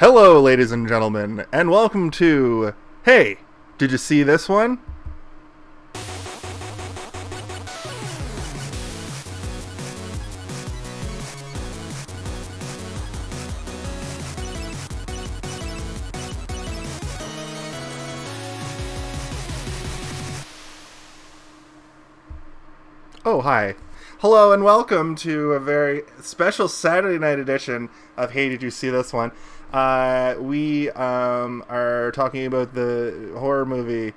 Hello, ladies and gentlemen, and welcome to... Hey, did you see this one? Oh, hi. Hello and welcome to a very special Saturday night edition of Hey, Did You See This One? We are talking about the horror movie.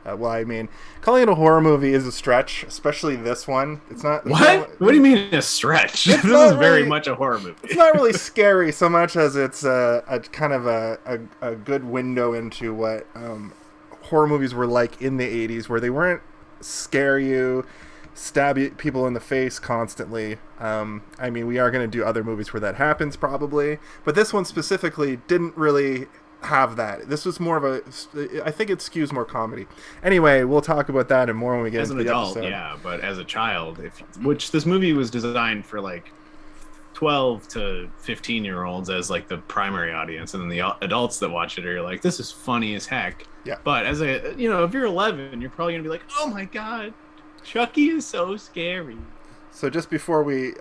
Calling it a horror movie is a stretch, especially this one. It's not... What? What do you mean a stretch? This is very much a horror movie. It's not really scary so much as it's a kind of a good window into what horror movies were like in the 80s, where they weren't scare you, stab people in the face constantly. We are going to do other movies where that happens probably, but this one specifically didn't really have that. This was more of I think it skews more comedy. Anyway, we'll talk about that and more when we get into the adult, episode. yeah, but as a child, which this movie was designed for like 12 to 15-year-olds as like the primary audience, and then the adults that watch it are like, this is funny as heck. Yeah. But as if you're 11, you're probably going to be like, oh my god, Chucky is so scary. So just before we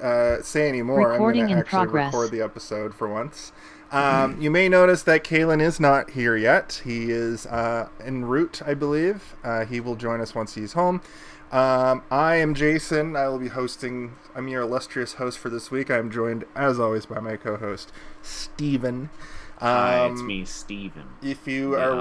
say any more, I'm going to actually record the episode for once. You may notice that Kalen is not here yet. He is en route, I believe. He will join us once he's home. I am Jason. I will be hosting. I'm your illustrious host for this week. I'm joined, as always, by my co-host, Steven. Hi, it's me, Steven. If you the are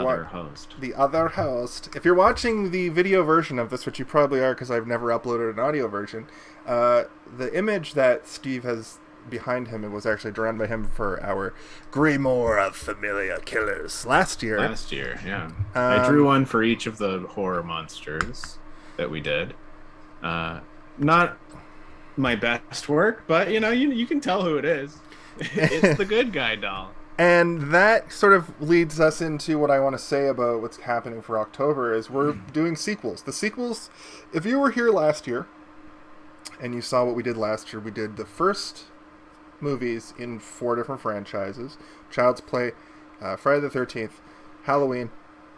the other host, if you're watching the video version of this, which you probably are because I've never uploaded an audio version, the image that Steve has behind him, it was actually drawn by him for our Grimoire of Familiar Killers last year, yeah. I drew one for each of the horror monsters that we did. Not my best work, but you can tell who it is. It's the good guy doll. And that sort of leads us into what I want to say about what's happening for October is we're doing sequels. The sequels, if you were here last year and you saw what we did last year, we did the first movies in 4 different franchises: Child's Play, Friday the 13th, Halloween,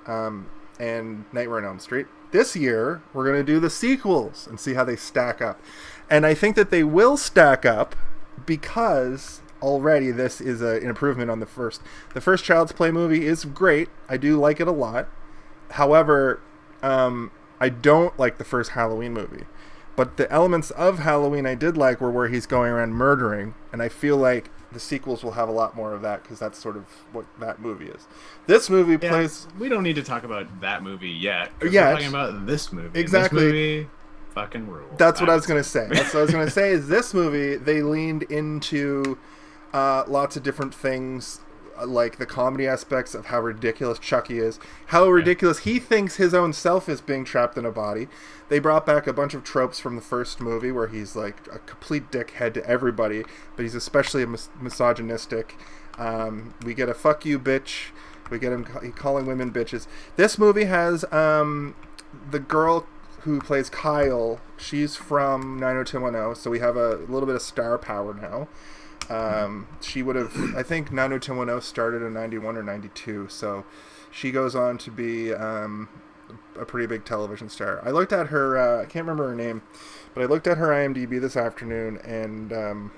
and Nightmare on Elm Street. This year, we're going to do the sequels and see how they stack up. And I think that they will stack up because already this is an improvement on the first. The first Child's Play movie is great. I do like it a lot. However, I don't like the first Halloween movie. But the elements of Halloween I did like were where he's going around murdering, and I feel like the sequels will have a lot more of that because that's sort of what that movie is. This movie plays... We don't need to talk about that movie yet. Yeah, we're talking about this movie. Exactly. This movie fucking rules. That's what I was going to say. That's what I was going to say is this movie, they leaned into lots of different things, like the comedy aspects of how ridiculous Chucky is, how ridiculous he thinks his own self is being trapped in a body. They brought back a bunch of tropes from the first movie where he's like a complete dickhead to everybody, but he's especially misogynistic. We get a fuck you bitch. We get him calling women bitches. This movie has the girl who plays Kyle. She's from 90210, so we have a little bit of star power now. She would have, I think 90210 started in 91 or 92, so she goes on to be a pretty big television star. I looked at her, I can't remember her name, but I looked at her IMDb this afternoon, and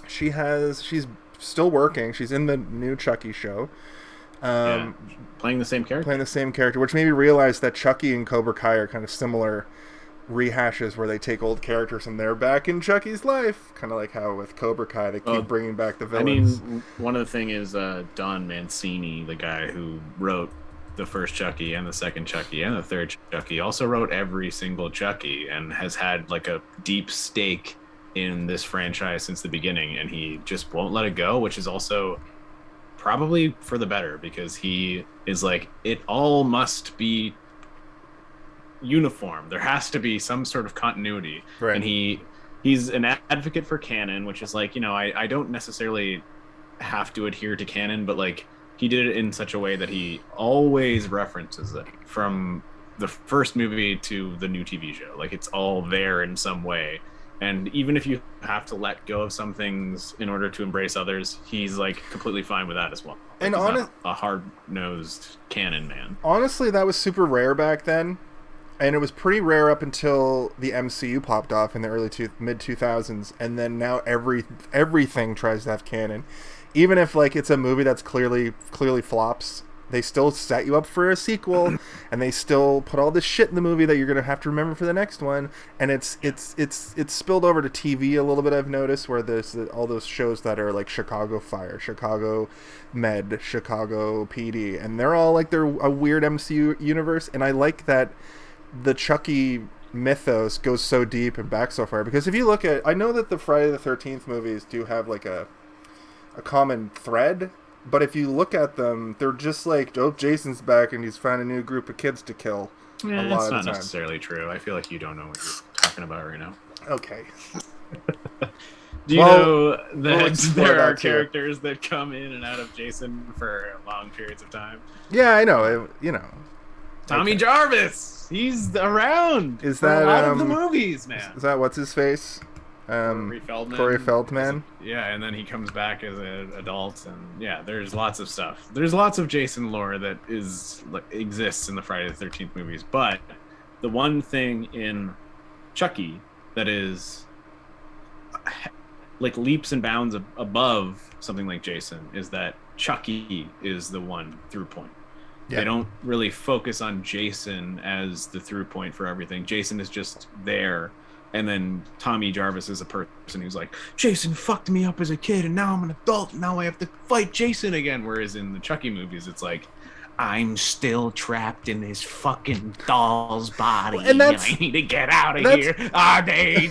she's still working. She's in the new Chucky show. Playing the same character. Which made me realize that Chucky and Cobra Kai are kind of similar rehashes where they take old characters and they're back in Chucky's life, kind of like how with Cobra Kai they keep bringing back the villains. One of the thing is Don Mancini, the guy who wrote the first Chucky and the second Chucky and the third Chucky, also wrote every single Chucky and has had like a deep stake in this franchise since the beginning, and he just won't let it go, which is also probably for the better because he is like, it all must be uniform. There has to be some sort of continuity. Right. And he's an advocate for canon, which is like, I don't necessarily have to adhere to canon, but like he did it in such a way that he always references it from the first movie to the new TV show. Like it's all there in some way. And even if you have to let go of some things in order to embrace others, he's like completely fine with that as well. Like, And he's not a hard-nosed canon man. honestly, that was super rare back then. And it was pretty rare up until the MCU popped off in the mid 2000s, and then now everything tries to have canon, even if like it's a movie that's clearly flops. They still set you up for a sequel, and they still put all this shit in the movie that you're gonna have to remember for the next one. And it's spilled over to TV a little bit. I've noticed where there's all those shows that are like Chicago Fire, Chicago Med, Chicago PD, and they're all like they're a weird MCU universe. And I like that the Chucky mythos goes so deep and back so far, because if you look at, I know that the Friday the 13th movies do have like a common thread, but if you look at them, they're just like, oh, Jason's back and he's found a new group of kids to kill. Yeah, that's not necessarily true. I feel like you don't know what you're talking about right now. Okay. Do you know that there are characters that come in and out of Jason for long periods of time? Yeah, I know. Tommy Jarvis, he's around. Is that a lot of the movies, man? Is that what's his face? Corey Feldman. Yeah, and then he comes back as an adult, and yeah, there's lots of stuff. There's lots of Jason lore that exists in the Friday the 13th movies, but the one thing in Chucky that is like leaps and bounds above something like Jason is that Chucky is the one through point. Yeah. They don't really focus on Jason as the through point for everything. Jason is just there. And then Tommy Jarvis is a person who's like, Jason fucked me up as a kid, and now I'm an adult, and now I have to fight Jason again. Whereas in the Chucky movies, it's like, I'm still trapped in this fucking doll's body, and I need to get out of here. Give me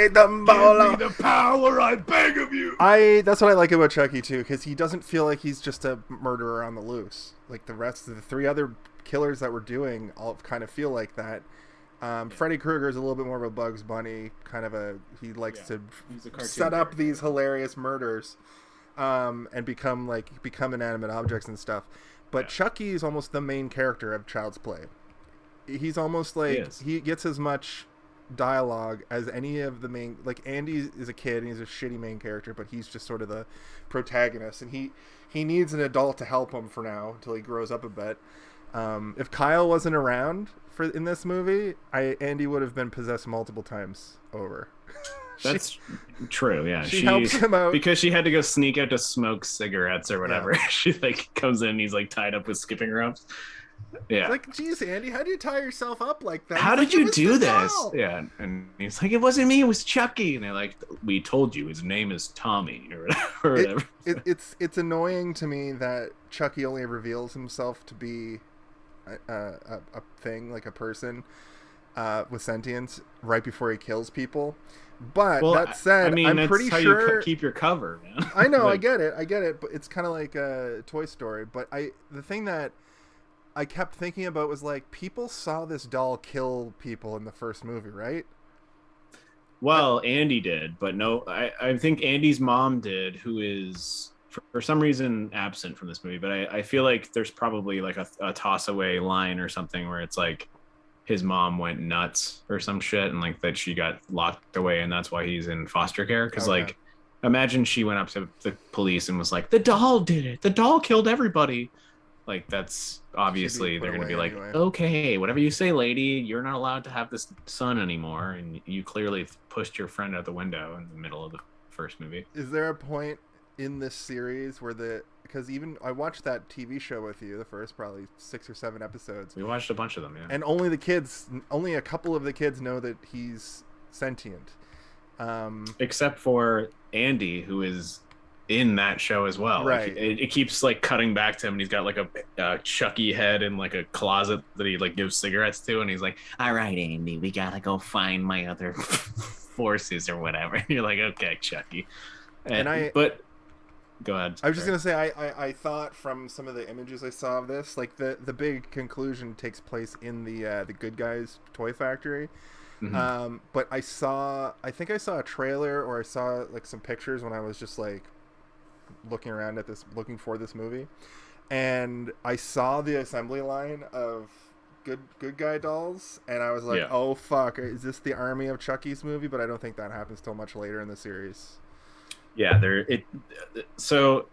the power, I beg of you. That's what I like about Chucky, too, because he doesn't feel like he's just a murderer on the loose. Like the rest of the three other killers that we're doing all kind of feel like that. Freddy Krueger is a little bit more of a Bugs Bunny kind of he likes to set up these hilarious murders and become inanimate objects and stuff. But Chucky is almost the main character of Child's Play. He's almost like he gets as much dialogue as any of the main, like Andy is a kid and he's a shitty main character, but he's just sort of the protagonist, and he needs an adult to help him for now until he grows up a bit. If Kyle wasn't around in this movie, Andy would have been possessed multiple times over. That's true. Yeah, she helps him out because she had to go sneak out to smoke cigarettes or whatever. Yeah. She like comes in, and he's like tied up with skipping ropes. Yeah, it's like, geez, Andy, how do you tie yourself up like that? How did you do this? Yeah, and he's like, it wasn't me, it was Chucky. And they're like, we told you his name is Tommy or whatever. It's annoying to me that Chucky only reveals himself to be a thing, like a person with sentience, right before he kills people. But that said, I'm pretty sure you keep your cover, man. I know, I get it, but it's kind of like a Toy Story. But the thing that I kept thinking about was like, people saw this doll kill people in the first movie, right? Well, Andy did, but no, I think Andy's mom did, who is for some reason absent from this movie. But I feel like there's probably like a toss away line or something where it's like his mom went nuts or some shit, and like that she got locked away, and that's why he's in foster care. Because like, imagine she went up to the police and was like, the doll did it. The doll killed everybody. Like, that's obviously they're going to be like, okay, whatever you say, lady, you're not allowed to have this son anymore. And you clearly pushed your friend out the window in the middle of the first movie. Is there a point in this series where because even I watched that TV show with you, the first probably 6 or 7 episodes. We watched a bunch of them, yeah. And only a couple of the kids know that he's sentient. Except for Andy, who is in that show as well. Right. Like, it keeps like cutting back to him, and he's got like a Chucky head in like a closet that he like gives cigarettes to, and he's like, all right, Andy, we gotta go find my other forces or whatever. And you're like, okay, Chucky. But go ahead. I was just gonna say, I thought from some of the images I saw of this, like the big conclusion takes place in the Good Guys toy factory. Mm-hmm. But I think I saw a trailer, or I saw like some pictures when I was just like looking for this movie, and I saw the assembly line of good guy dolls, and I was like, oh fuck, is this the Army of Chucky's movie? But I don't think that happens till much later in the series. Yeah, so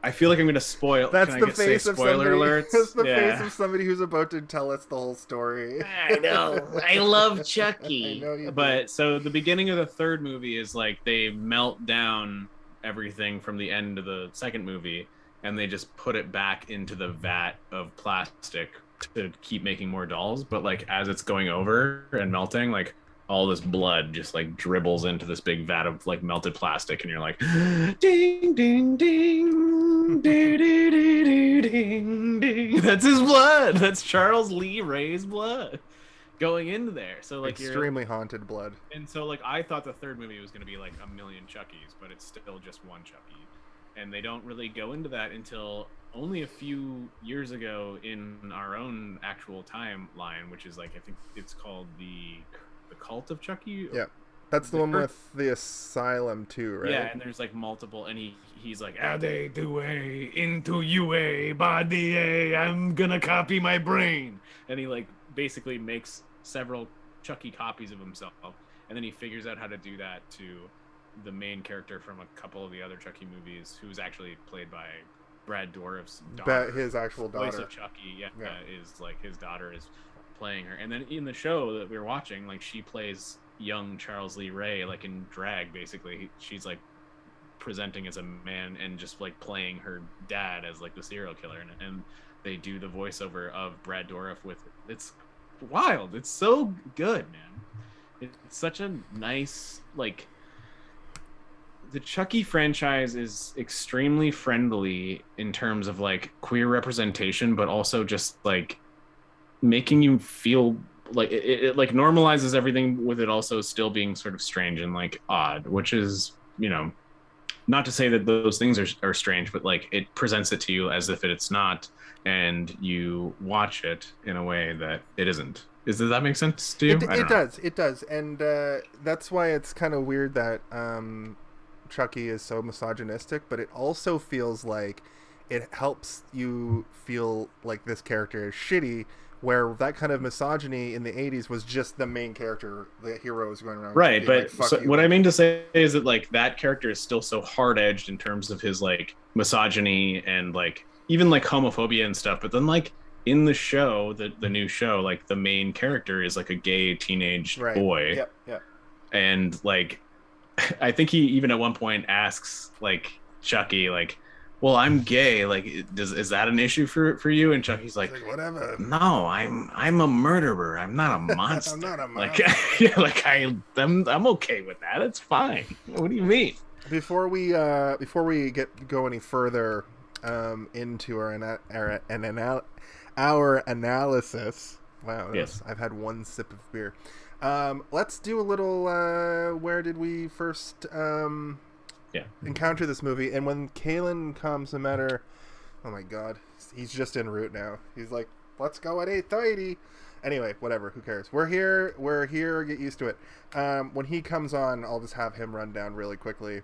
I feel like I'm going to spoil. That's Can the I say face of spoiler somebody. alerts? That's the face of somebody who's about to tell us the whole story. I know. I love I Chucky. know you do. But so the beginning of the third movie is like they melt down everything from the end of the second movie, and they just put it back into the vat of plastic to keep making more dolls. But like as it's going over and melting, like all this blood just like dribbles into this big vat of like melted plastic, and you're like, ding ding ding, ding ding ding ding ding. That's his blood. That's Charles Lee Ray's blood going into there. So like extremely haunted blood. And so like I thought the third movie was going to be like a million Chuckies, but it's still just one Chucky. And they don't really go into that until only a few years ago in our own actual timeline, which is like I think it's called the Cult of Chucky. Yeah, that's the one with the asylum too, right? Yeah, and there's like multiple, and he's like, "Ade duay into UA body A, I'm gonna copy my brain," and he like basically makes several Chucky copies of himself, and then he figures out how to do that to the main character from a couple of the other Chucky movies, who's actually played by Brad Dourif's daughter. His actual daughter. Voice of Chucky, is like his daughter is playing her. And then in the show that we were watching, like she plays young Charles Lee Ray, like in drag, basically. She's like presenting as a man and just like playing her dad as like the serial killer. And they do the voiceover of Brad Dourif with it's wild. It's so good, man. It's such a nice, like, the Chucky franchise is extremely friendly in terms of like queer representation, but also just like making you feel like it like normalizes everything with it also still being sort of strange and like odd, which is, you know, not to say that those things are strange, but like it presents it to you as if it's not, and you watch it in a way that it isn't. Does that make sense to you? It does. And that's why it's kind of weird that Chucky is so misogynistic, but it also feels like it helps you feel like this character is shitty, where that kind of misogyny in the 80s was just the main character, the hero was going around. Right, but like, so what I mean to say is that like that character is still so hard-edged in terms of his like misogyny and like even like homophobia and stuff, but then like in the show, the new show, like the main character is like a gay teenage boy. Yep. And like I think he even at one point asks like Chucky like, well, I'm gay. Like, is that an issue for you? And Chucky's like, whatever. No, I'm a murderer. I'm not a monster. I'm not a monster. Like, yeah, like I'm okay with that. It's fine. What do you mean? Before we go any further into our analysis. Wow. Yes. I've had one sip of beer. Let's do a little. Where did we first? Encounter this movie, and when Kalen comes, no matter, oh my god, he's just en route now. He's like, let's go at 8:30. Anyway, whatever, who cares? We're here, get used to it. When he comes on, I'll just have him run down really quickly.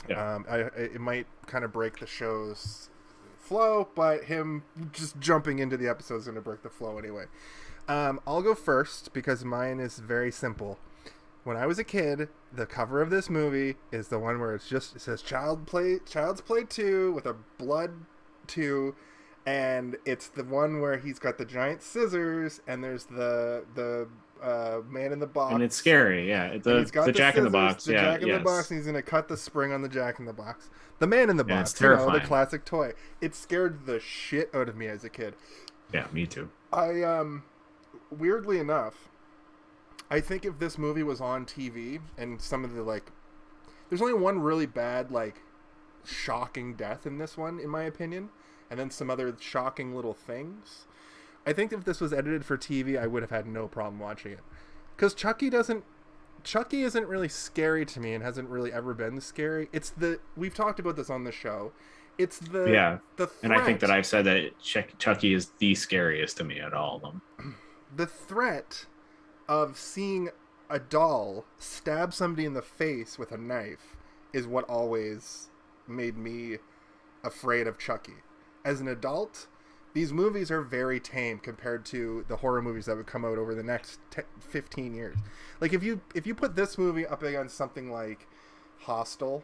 It might kind of break the show's flow, but him just jumping into the episode is going to break the flow anyway. I'll go first because mine is very simple. When I was a kid, the cover of this movie is the one where it says Child's Play 2 with a blood 2, and it's the one where he's got the giant scissors and there's the man in the box. And it's scary, yeah. The Jack in the Box. The Jack in the Box, and he's going to cut the spring on the Jack in the Box. The man in the box, it's terrifying. the classic toy. It scared the shit out of me as a kid. Yeah, me too. Weirdly enough, I think if this movie was on TV and some of the like, there's only one really bad like shocking death in this one, in my opinion, and then some other shocking little things. I think if this was edited for TV, I would have had no problem watching it, because Chucky isn't really scary to me and hasn't really ever been scary. We've talked about this on the show. It's the threat. And I think that I've said that Chucky is the scariest to me out of all of them. The threat of seeing a doll stab somebody in the face with a knife is what always made me afraid of Chucky. As an adult, these movies are very tame compared to the horror movies that would come out over the next 15 years. Like if you put this movie up against something like Hostel,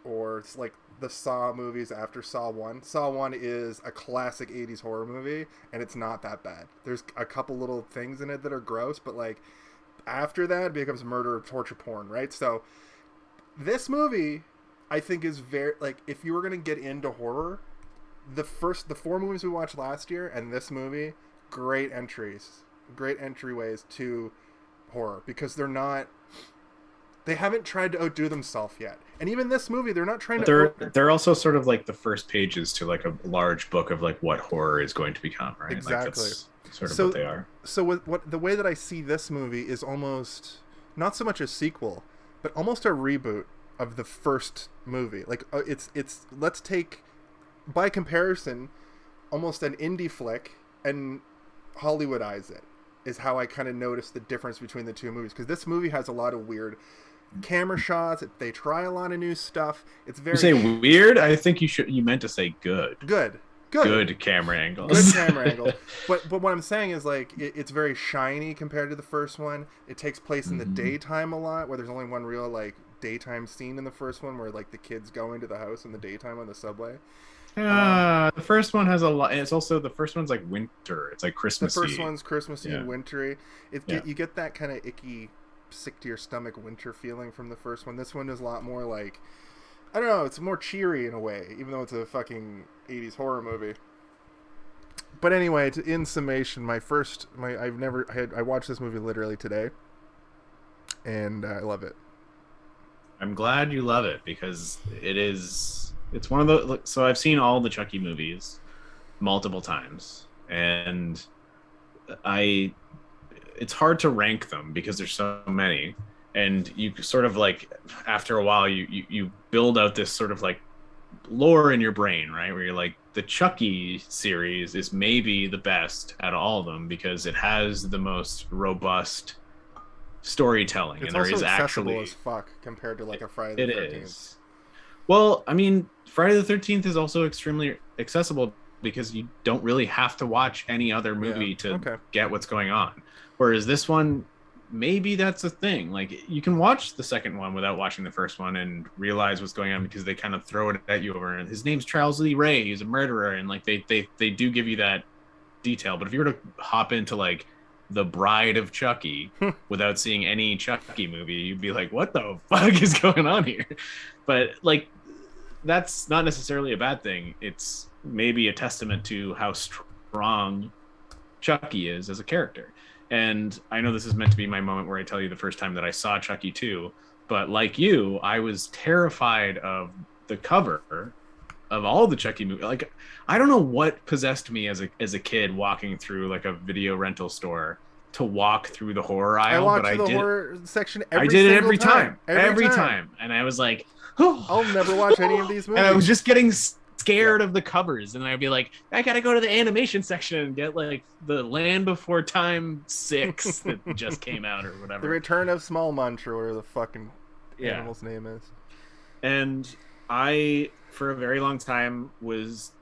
or it's like the Saw movies after Saw 1. Saw 1 is a classic 80s horror movie, and it's not that bad. There's a couple little things in it that are gross, but like after that it becomes murder, torture porn, right? So this movie, I think, is very, like, if you were going to get into horror, the 4 movies we watched last year and this movie, great entryways to horror, because they haven't tried to outdo themselves yet. And even this movie, they're not trying to... They're also sort of like the first pages to like a large book of like what horror is going to become, right? Exactly. Like that's sort of what they are. So what the way that I see this movie is almost not so much a sequel, but almost a reboot of the first movie. Like it's let's take, by comparison, almost an indie flick and Hollywoodize it, is how I kind of noticed the difference between the two movies, because this movie has a lot of weird camera shots. They try a lot of new stuff. It's very... You say weird? I think you meant to say good camera angles. Good camera angles. But what I'm saying is, like, it's very shiny compared to the first one. It takes place in the daytime a lot, where there's only one real like daytime scene in the first one, where like the kids go into the house in the daytime on the subway. The first one has a lot. It's also, the first one's like winter. It's like Christmassy. The first one's Christmassy and wintry. You get that kind of icky, sick to your stomach winter feeling from the first one. This one is a lot more like, I don't know, it's more cheery in a way, even though it's a fucking 80s horror movie. But anyway, in summation, I watched this movie literally today, and I love it. I'm glad you love it, because it's one of the... So I've seen all the Chucky movies multiple times, and it's hard to rank them because there's so many, and you sort of like, after a while you build out this sort of like lore in your brain, right, where you're like, the Chucky series is maybe the best out of all of them because it has the most robust storytelling. It's and there also is accessible actually as fuck compared to like a Friday the 13th. It is. Well, I mean, Friday the 13th is also extremely accessible because you don't really have to watch any other movie to get what's going on. Whereas this one, maybe that's a thing. Like, you can watch the second one without watching the first one and realize what's going on, because they kind of throw it at you over, and his name's Charles Lee Ray, he's a murderer, and like they do give you that detail. But if you were to hop into like The Bride of Chucky without seeing any Chucky movie, you'd be like, what the fuck is going on here? But like, that's not necessarily a bad thing. It's maybe a testament to how strong Chucky is as a character. And I know this is meant to be my moment where I tell you the first time that I saw Chucky 2, but like you, I was terrified of the cover of all the Chucky movies. Like, I don't know what possessed me as a kid walking through like a video rental store to walk through the horror aisle. I did the horror section every time. And I was like, oh. I'll never watch any of these movies. And I was just getting scared of the covers, and I'd be like, I gotta go to the animation section and get like the Land Before Time 6 that just came out or whatever. The Return of Small Munch, or whatever the fucking animal's name is. And I, for a very long time, was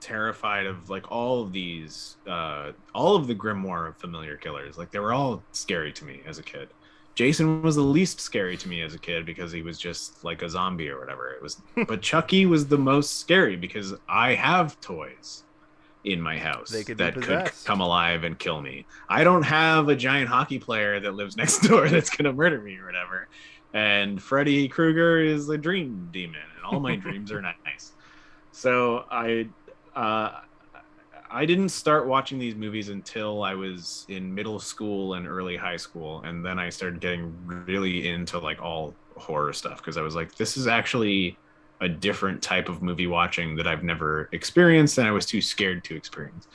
terrified of like all of the Grimoire of Familiar Killers. Like, they were all scary to me as a kid. Jason was the least scary to me as a kid because he was just like a zombie or whatever it was. But Chucky was the most scary because I have toys in my house that could come alive and kill me. I don't have a giant hockey player that lives next door that's going to murder me or whatever. And Freddy Krueger is a dream demon, and all my dreams are nice. So I didn't start watching these movies until I was in middle school and early high school, and then I started getting really into like all horror stuff, because I was like, this is actually a different type of movie watching that I've never experienced, and I was too scared to experience.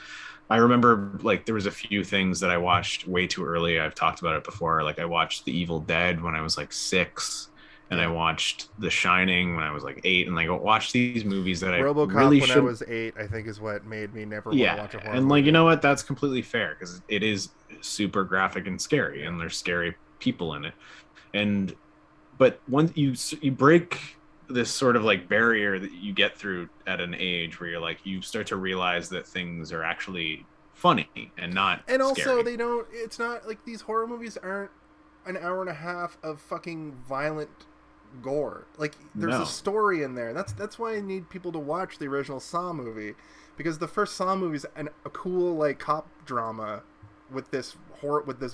I remember like there was a few things that I watched way too early. I've talked about it before. Like, I watched The Evil Dead when I was like 6. And I watched The Shining when I was like 8, and like watched these movies that RoboCop I really when I was 8, I think, is what made me never want to watch a horror movie. Like, you know what? That's completely fair, because it is super graphic and scary, and there's scary people in it. But once you break sort of like barrier that you get through at an age where you're like, you start to realize that things are actually funny and not And also, scary. it's not like these horror movies aren't an hour and a half of fucking violent gore. Like, there's No. a story in there. That's why I need people to watch the original Saw movie, because the first Saw movie is a cool like cop drama with this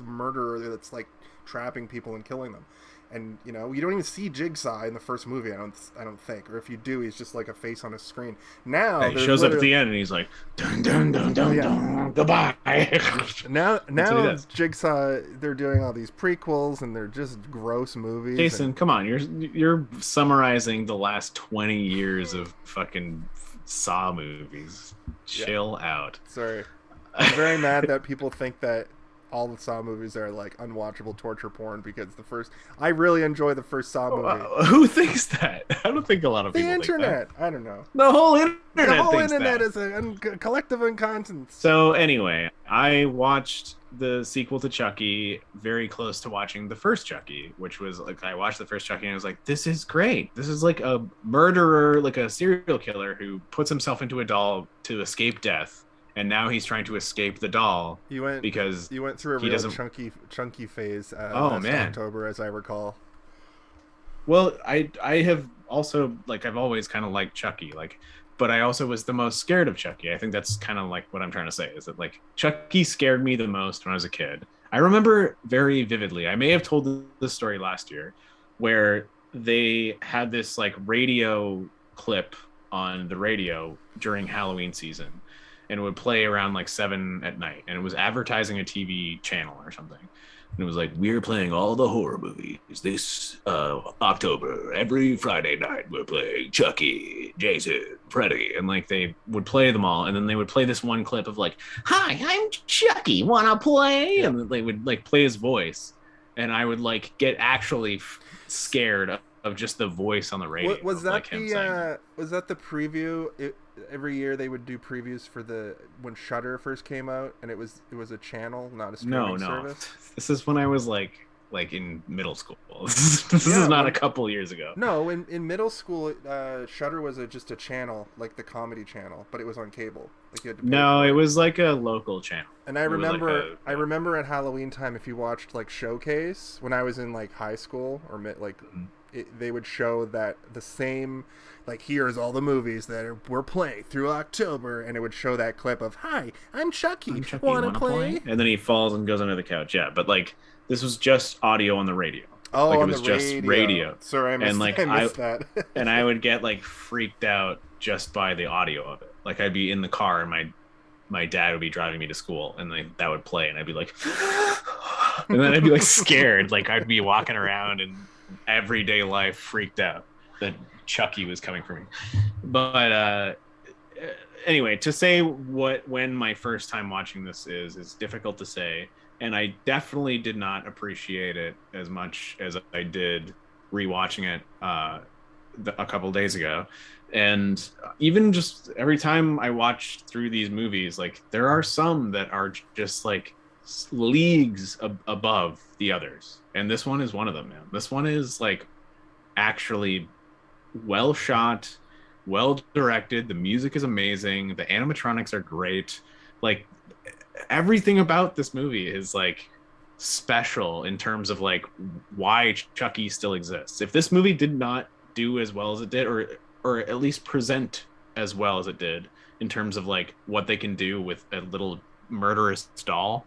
murderer that's like trapping people and killing them. And you don't even see Jigsaw in the first movie. I don't think, or if you do, he's just like a face on a screen. Now He shows up at the end and he's like, dun dun dun dun dun, goodbye. Now does. Jigsaw, they're doing all these prequels and they're just gross movies. Jason, come on, you're summarizing the last 20 years of fucking Saw movies. Chill out. Sorry, I'm very mad that people think that all the Saw movies are like unwatchable torture porn, because I really enjoy the first Saw movie. Who thinks that? I don't think a lot of people think that. The internet. I don't know. The whole internet. The whole thinks internet that. is a collective unconscious. So anyway, I watched the sequel to Chucky very close to watching the first Chucky, which was like, I watched the first Chucky and I was like, this is great. This is like a murderer, like a serial killer who puts himself into a doll to escape death. And now he's trying to escape the doll because you went through a real chunky phase last October, as I recall. Well, I have also, like, I've always kind of liked Chucky, like, but I also was the most scared of Chucky. I think that's kind of like what I'm trying to say, is that like Chucky scared me the most when I was a kid. I remember very vividly, I may have told this story last year, where they had this like radio clip on the radio during Halloween season. And it would play around like 7 at night, and it was advertising a TV channel or something. And it was like, we're playing all the horror movies this October. Every Friday night, we're playing Chucky, Jason, Freddy. And like they would play them all. And then they would play this one clip of like, hi, I'm Chucky, wanna play? Yeah. And they would like play his voice. And I would like get actually scared of just the voice on the radio. Was that like was that the preview? Every year they would do previews for when Shudder first came out, and it was a channel, not a streaming service. This is when I was like in middle school. This is not a couple years ago. No, in middle school, Shudder was just a channel, like the comedy channel, but it was on cable. Like you had to pay it was like a local channel. And I remember at Halloween time, if you watched like Showcase when I was in like high school or they would show that the same, like, here's all the movies that we're playing through October, and it would show that clip of, hi, I'm Chucky, wanna play? And then he falls and goes under the couch. Yeah, but like this was just audio on the radio. Oh, like, on it was the just radio. Sorry, I missed that. And I would get like freaked out just by the audio of it. Like I'd be in the car and my dad would be driving me to school, and like that would play, and I'd be like, and then I'd be like scared, like I'd be walking around and everyday life freaked out that Chucky was coming for me. But anyway, to say when my first time watching this is difficult to say, and I definitely did not appreciate it as much as I did rewatching it a couple days ago. And even just every time I watch through these movies, like there are some that are just like leagues above the others, and this one is one of them, man. This one is like actually well shot, well directed. The music is amazing, the animatronics are great. Like everything about this movie is like special in terms of like why Chucky still exists. If this movie did not do as well as it did, or at least present as well as it did in terms of like what they can do with a little murderous doll,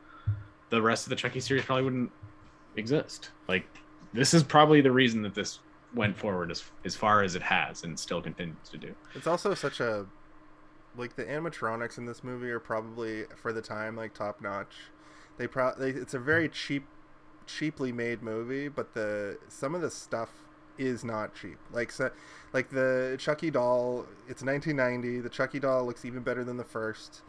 the rest of the Chucky series probably wouldn't exist. Like this is probably the reason that this went forward as far as it has and still continues to do. It's also such a, like, the animatronics in this movie are probably for the time like top notch. It's a very cheaply made movie, but some of the stuff is not cheap. Like the Chucky doll, it's 1990. The Chucky doll looks even better than the first.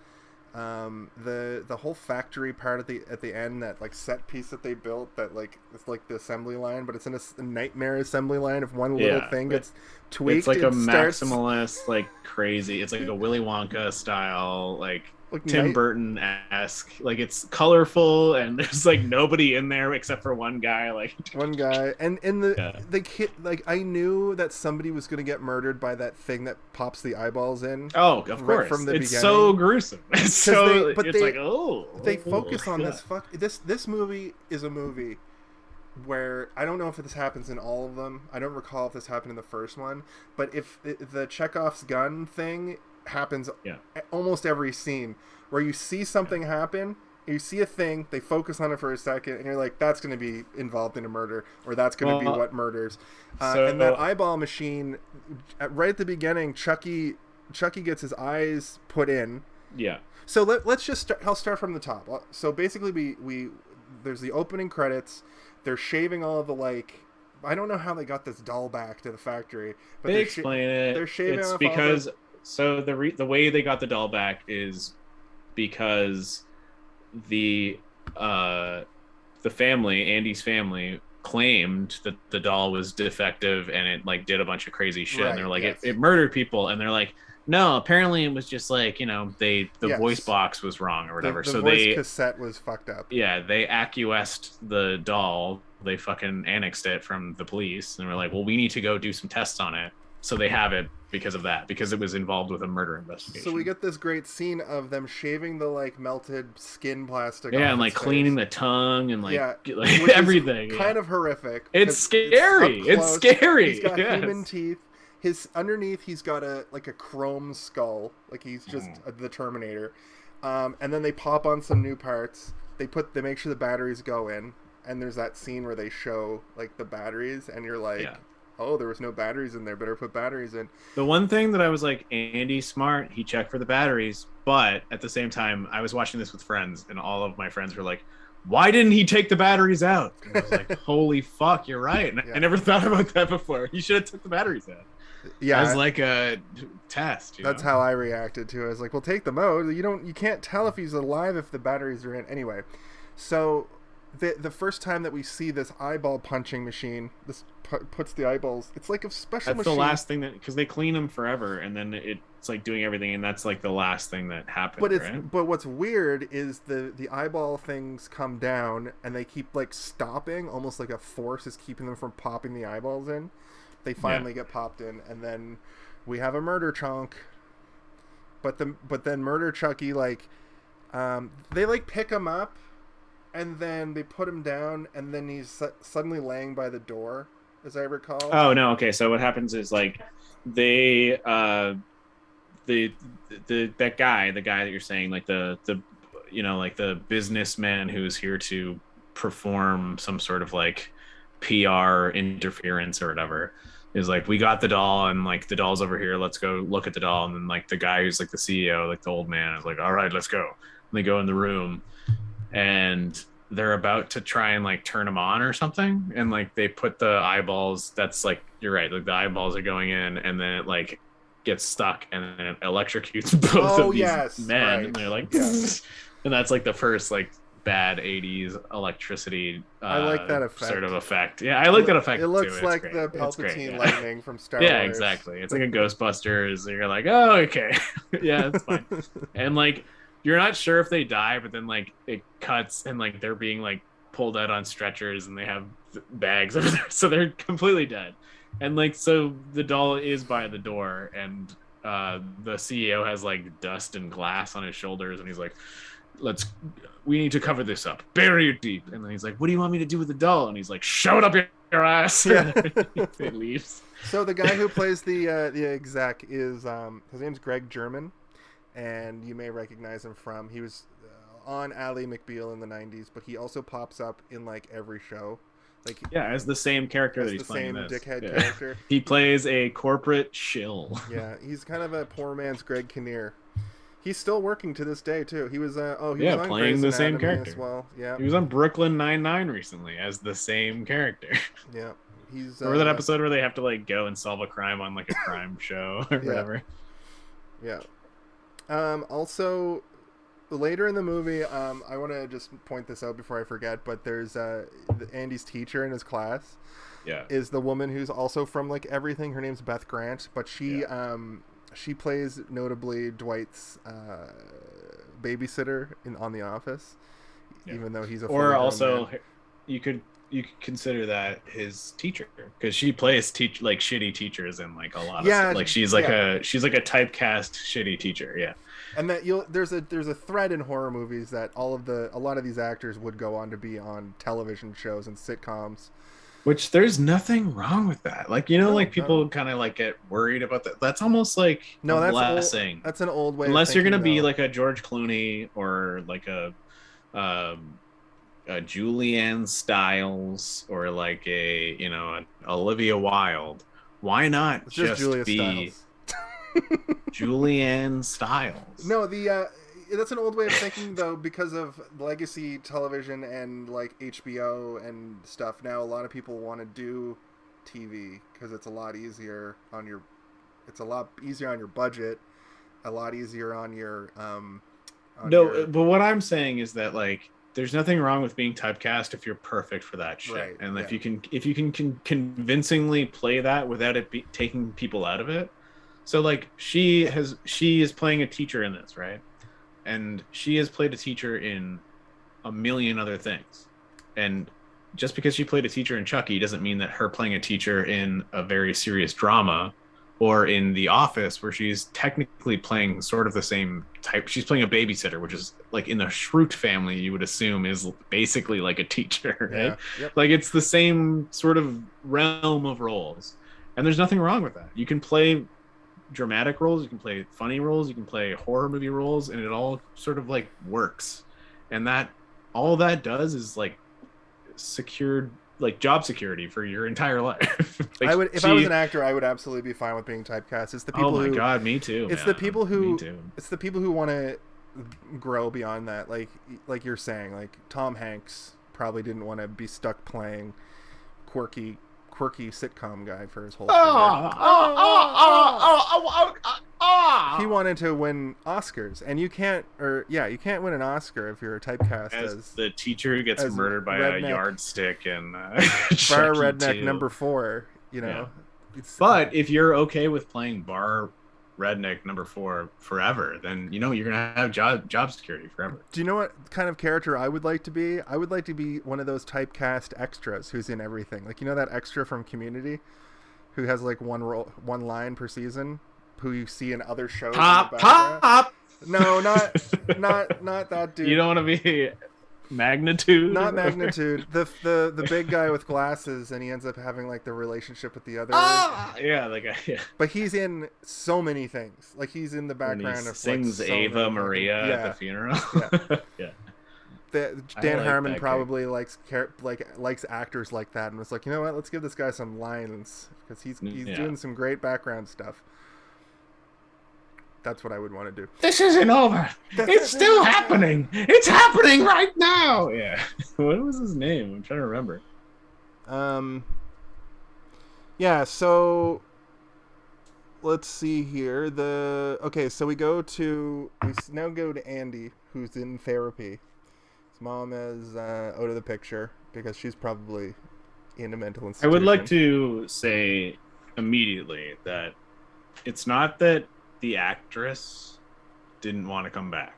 The whole factory part at the end, that like set piece that they built, that like it's like the assembly line, but it's in a nightmare assembly line. If one little thing gets tweaked, it's like a maximalist, like crazy. It's like a Willy Wonka style, like Like Tim Burton-esque. Like it's colorful and there's like nobody in there except for one guy. Like one guy, and in yeah. the kid, like I knew that somebody was gonna get murdered by that thing that pops the eyeballs in. Oh, of course. From the it's beginning. So gruesome. It's so. It's like they focus on this. This movie is a movie where I don't know if this happens in all of them. I don't recall if this happened in the first one, but if the Chekhov's gun thing happens almost every scene where you see something happen, you see a thing, they focus on it for a second, and you're like, that's going to be involved in a murder, or that's going to be what murders. And that eyeball machine, right at the beginning, Chucky gets his eyes put in. Yeah. So let's just I'll start from the top. So basically, we there's the opening credits. They're shaving all of the I don't know how they got this doll back to the factory, but they explain it. They're shaving it's off because so the way they got the doll back is because the family, Andy's family, claimed that the doll was defective and it did a bunch of crazy shit. Right, and they're like, it murdered people, and they're like, no, apparently it was just the voice box was wrong or whatever. The voice cassette was fucked up. Yeah, they acquiesced the doll. They fucking annexed it from the police, and we're like, well, we need to go do some tests on it. So they have it because of that, because it was involved with a murder investigation. So we get this great scene of them shaving the melted skin plastic. Yeah, and cleaning the tongue and everything. Kind of horrific. It's scary. It's scary. He's got human teeth. Underneath he's got a chrome skull, like he's just the Terminator. And then they pop on some new parts. They make sure the batteries go in, and there's that scene where they show the batteries, and you're like, oh, there was no batteries in there, better put batteries in. The one thing that I was like, Andy's smart, he checked for the batteries, but at the same time I was watching this with friends, and all of my friends were like, why didn't he take the batteries out? And I was like, holy fuck, you're right. And I never thought about that before. He should have took the batteries out. Yeah, as a test. That's how I reacted to it. I was like, well, take them out. You can't tell if he's alive if the batteries are in. Anyway, so the first time that we see this eyeball punching machine, this puts the eyeballs. It's like a special machine. That's the last thing because they clean them forever, and then it's doing everything, and that's the last thing that happens. But what's weird is the eyeball things come down, and they keep stopping, almost like a force is keeping them from popping the eyeballs in. They finally get popped in, and then we have a murder chunk. But then murder Chucky they pick him up, and then they put him down, and then he's suddenly laying by the door, as I recall. Oh no! Okay, so what happens is they that guy, the guy that you're saying, the businessman who's here to perform some sort of PR interference or whatever, is we got the doll, and the doll's over here, let's go look at the doll. And then the guy who's the CEO, the old man, is all right, let's go. And they go in the room, and they're about to try and turn him on or something, and they put the eyeballs, that's you're right, the eyeballs are going in, and then it gets stuck, and then it electrocutes both of these men, right. And they're and that's the first bad 80s electricity I like that effect. Sort of effect. Yeah, I like that effect. It looks too. Like the Palpatine lightning from Star Wars. Yeah, exactly. It's like a Ghostbusters. You're like, oh, okay. Yeah, that's fine. And you're not sure if they die, but then it cuts, and they're being pulled out on stretchers, and they have bags over there, so they're completely dead. And so the doll is by the door, and the CEO has dust and glass on his shoulders, and he's like, we need to cover this up, bury it deep. And then he's like, what do you want me to do with the doll? And he's like, shove it up your ass. Yeah. It leaves. So the guy who plays the exec is his name's Greg German, and you may recognize him from, he was on Ally McBeal in the 90s, but he also pops up in every show. As the same character that he's playing. The same dickhead character. He plays a corporate shill. Yeah, he's kind of a poor man's Greg Kinnear. He's still working to this day too. He was was on playing the same character as well. Yeah, he was on Brooklyn Nine-Nine recently as the same character. Yeah, he's remember that episode where they have to go and solve a crime on a crime show or whatever. Yeah. Also, later in the movie, I want to just point this out before I forget, but there's Andy's teacher in his class. Yeah, is the woman who's also from everything. Her name's Beth Grant, but she plays notably Dwight's babysitter on The Office, even though he's a or also man. you could consider that his teacher, because she plays like shitty teachers in like a lot of stuff. Like she's like a typecast shitty teacher. Yeah. And that there's a thread in horror movies that a lot of these actors would go on to be on television shows and sitcoms. Which there's nothing wrong with that. Like, people kind of like get worried about that. That's almost like a blessing. That's an old way. Unless you're gonna be like a George Clooney or like a Julianne Stiles or like an Olivia Wilde. Why not just be Julianne Stiles? No, that's an old way of thinking though, because of legacy television and like HBO and stuff. Now a lot of people want to do TV because it's a lot easier on your budget, a lot easier on your but what I'm saying is that like there's nothing wrong with being typecast if you're perfect for that shit. Right, and if you can convincingly play that without it taking people out of it. So like she is playing a teacher in this, right? And she has played a teacher in a million other things. And just because she played a teacher in Chucky doesn't mean that her playing a teacher in a very serious drama or in The Office, where she's technically playing sort of the same type. She's playing a babysitter, which is like in the Schrute family, you would assume is basically like a teacher, right? Yeah. Yep. Like it's the same sort of realm of roles. And there's nothing wrong with that. You can play dramatic roles, you can play funny roles, you can play horror movie roles, and it all sort of like works. And that all that does is like secured like job security for your entire life. Like I was an actor, I would absolutely be fine with being typecast. It's the people Oh my god, me too. It's the people who want to grow beyond that. Like you're saying, like Tom Hanks probably didn't want to be stuck playing quirky sitcom guy for his whole career. He wanted to win Oscars, and you can't win an Oscar if you're typecast as the teacher who gets murdered by a yardstick and bar redneck number 4. Yeah. But if you're okay with playing bar redneck number 4 forever, then you're gonna have job security forever. Do you know what kind of character I would like to be? I would like to be one of those typecast extras who's in everything. Like that extra from Community, who has like one line per season, who you see in other shows. Pop. No, not that dude. You don't want to be Magnitude. Not Magnitude. The big guy with glasses, and he ends up having like the relationship with the other. Yeah, the guy. Yeah. But he's in so many things. Like he's in the background of sings like, Ava Maria at the funeral. Yeah. Dan Harmon probably likes actors like that, and was like, you know what? Let's give this guy some lines because he's doing some great background stuff. That's what I would want to do. This isn't over. It's still happening. It's happening right now. Yeah. What was his name? I'm trying to remember. Yeah, so let's see here. So we now go to Andy, who's in therapy. His mom is out of the picture because she's probably in a mental institution. I would like to say immediately that it's not that the actress didn't want to come back.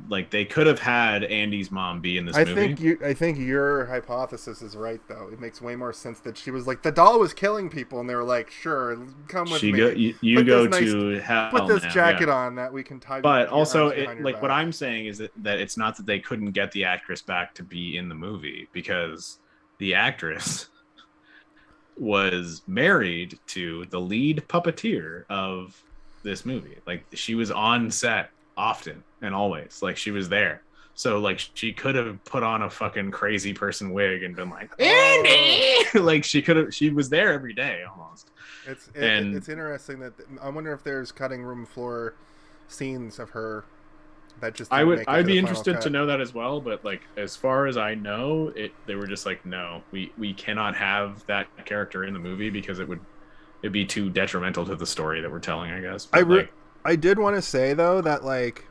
Like they could have had Andy's mom be in this movie. I think your hypothesis is right, though. It makes way more sense that she was like, the doll was killing people, and they were like, sure, come with me. You go to hell. Put this jacket on that we can tie. But also, what I'm saying is that it's not that they couldn't get the actress back to be in the movie, because the actress was married to the lead puppeteer of this movie. Like she was on set often and always, like she was there. So like she could have put on a fucking crazy person wig and been like, Andy! Like she was there every day almost. It's interesting that I wonder if there's cutting room floor scenes of her that just I'd be interested to know that as well, but like as far as I know, they were just like, no, we cannot have that character in the movie because it'd be too detrimental to the story that we're telling, I guess. But I did want to say though that like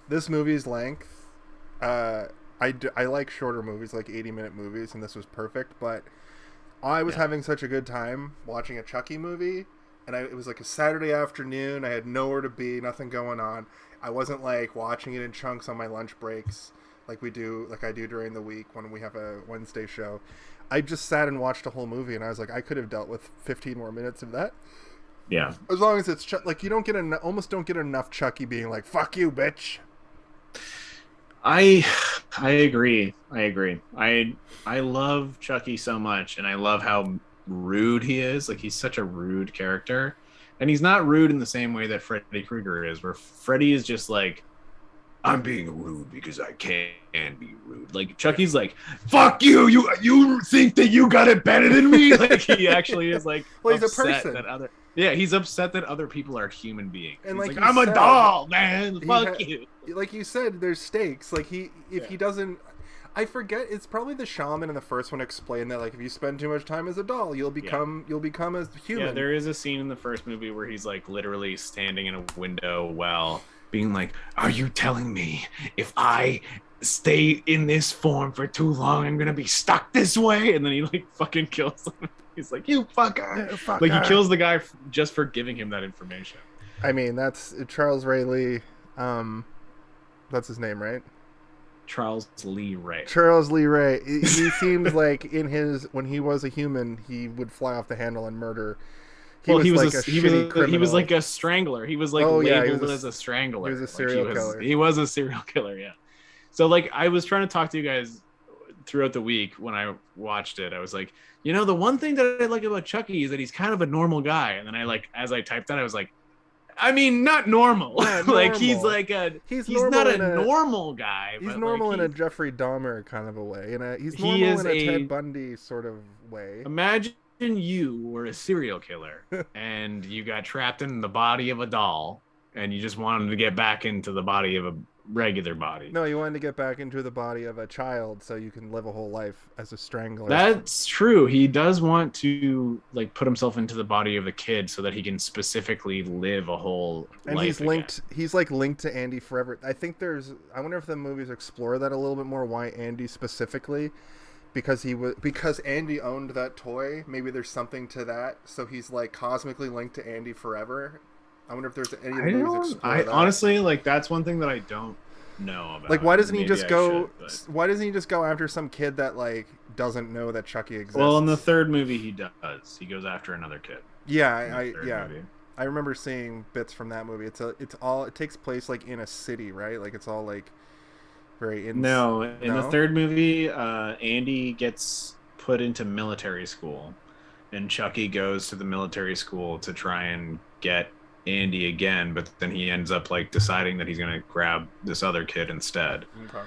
this movie's length, I like shorter movies, like 80-minute movies, and this was perfect, but I was having such a good time watching a Chucky movie, and it was like a Saturday afternoon, I had nowhere to be, nothing going on. I wasn't like watching it in chunks on my lunch breaks like I do during the week when we have a Wednesday show. I just sat and watched a whole movie, and I was like, I could have dealt with 15 more minutes of that. Yeah. As long as it's like you don't get almost don't get enough Chucky being like, "Fuck you, bitch." I agree. I love Chucky so much, and I love how rude he is. Like, he's such a rude character, and he's not rude in the same way that Freddy Krueger is, where Freddy is just like, I'm being rude because I can be rude. Like, Chucky's like, fuck you, you think that you got it better than me? Like, he actually is like, well, he's a person. He's upset that other people are human beings. And like I'm a doll, man. Fuck you. Like you said, there's stakes. Like he doesn't, I forget. It's probably the shaman in the first one explained that like if you spend too much time as a doll, you'll become a human. Yeah, there is a scene in the first movie where he's like literally standing in a window while being like, "Are you telling me if I stay in this form for too long, I'm gonna be stuck this way?" And then he like fucking kills him. He's like, "You fucker!" Like, he kills the guy just for giving him that information. I mean, that's Charles Ray Lee. That's his name, right? Charles Lee Ray. Charles Lee Ray. He seems like when he was a human, he would fly off the handle and murder. He was like a strangler. He was like labeled as a strangler. He was a serial killer. He was a serial killer, yeah. So like, I was trying to talk to you guys throughout the week when I watched it. I was like, the one thing that I like about Chucky is that he's kind of a normal guy. And then as I typed that, I was like, I mean, not normal. Like, he's not a normal guy. He's normal in a Jeffrey Dahmer kind of a way. He's normal in a Ted Bundy sort of way. Imagine you were a serial killer and you got trapped in the body of a doll and you just wanted to get back into the body of a regular body. No, you wanted to get back into the body of a child so you can live a whole life as a strangler. That's true. He does want to like put himself into the body of a kid so that he can specifically live a whole and life. And he's like linked to Andy forever. I wonder if the movies explore that a little bit more, why Andy specifically. Because Andy owned that toy, maybe there's something to that. So he's like cosmically linked to Andy forever. I wonder if there's any of the movies explore that. Honestly, like, that's one thing that I don't know about. Like, why doesn't he just go? Why doesn't he just go after some kid that like doesn't know that Chucky exists? Well, in the third movie, he does. He goes after another kid. Yeah, I remember seeing bits from that movie. It takes place like in a city, right? Like it's all like. In the third movie, Andy gets put into military school, and Chucky goes to the military school to try and get Andy again, but then he ends up like deciding that he's gonna grab this other kid instead. Okay.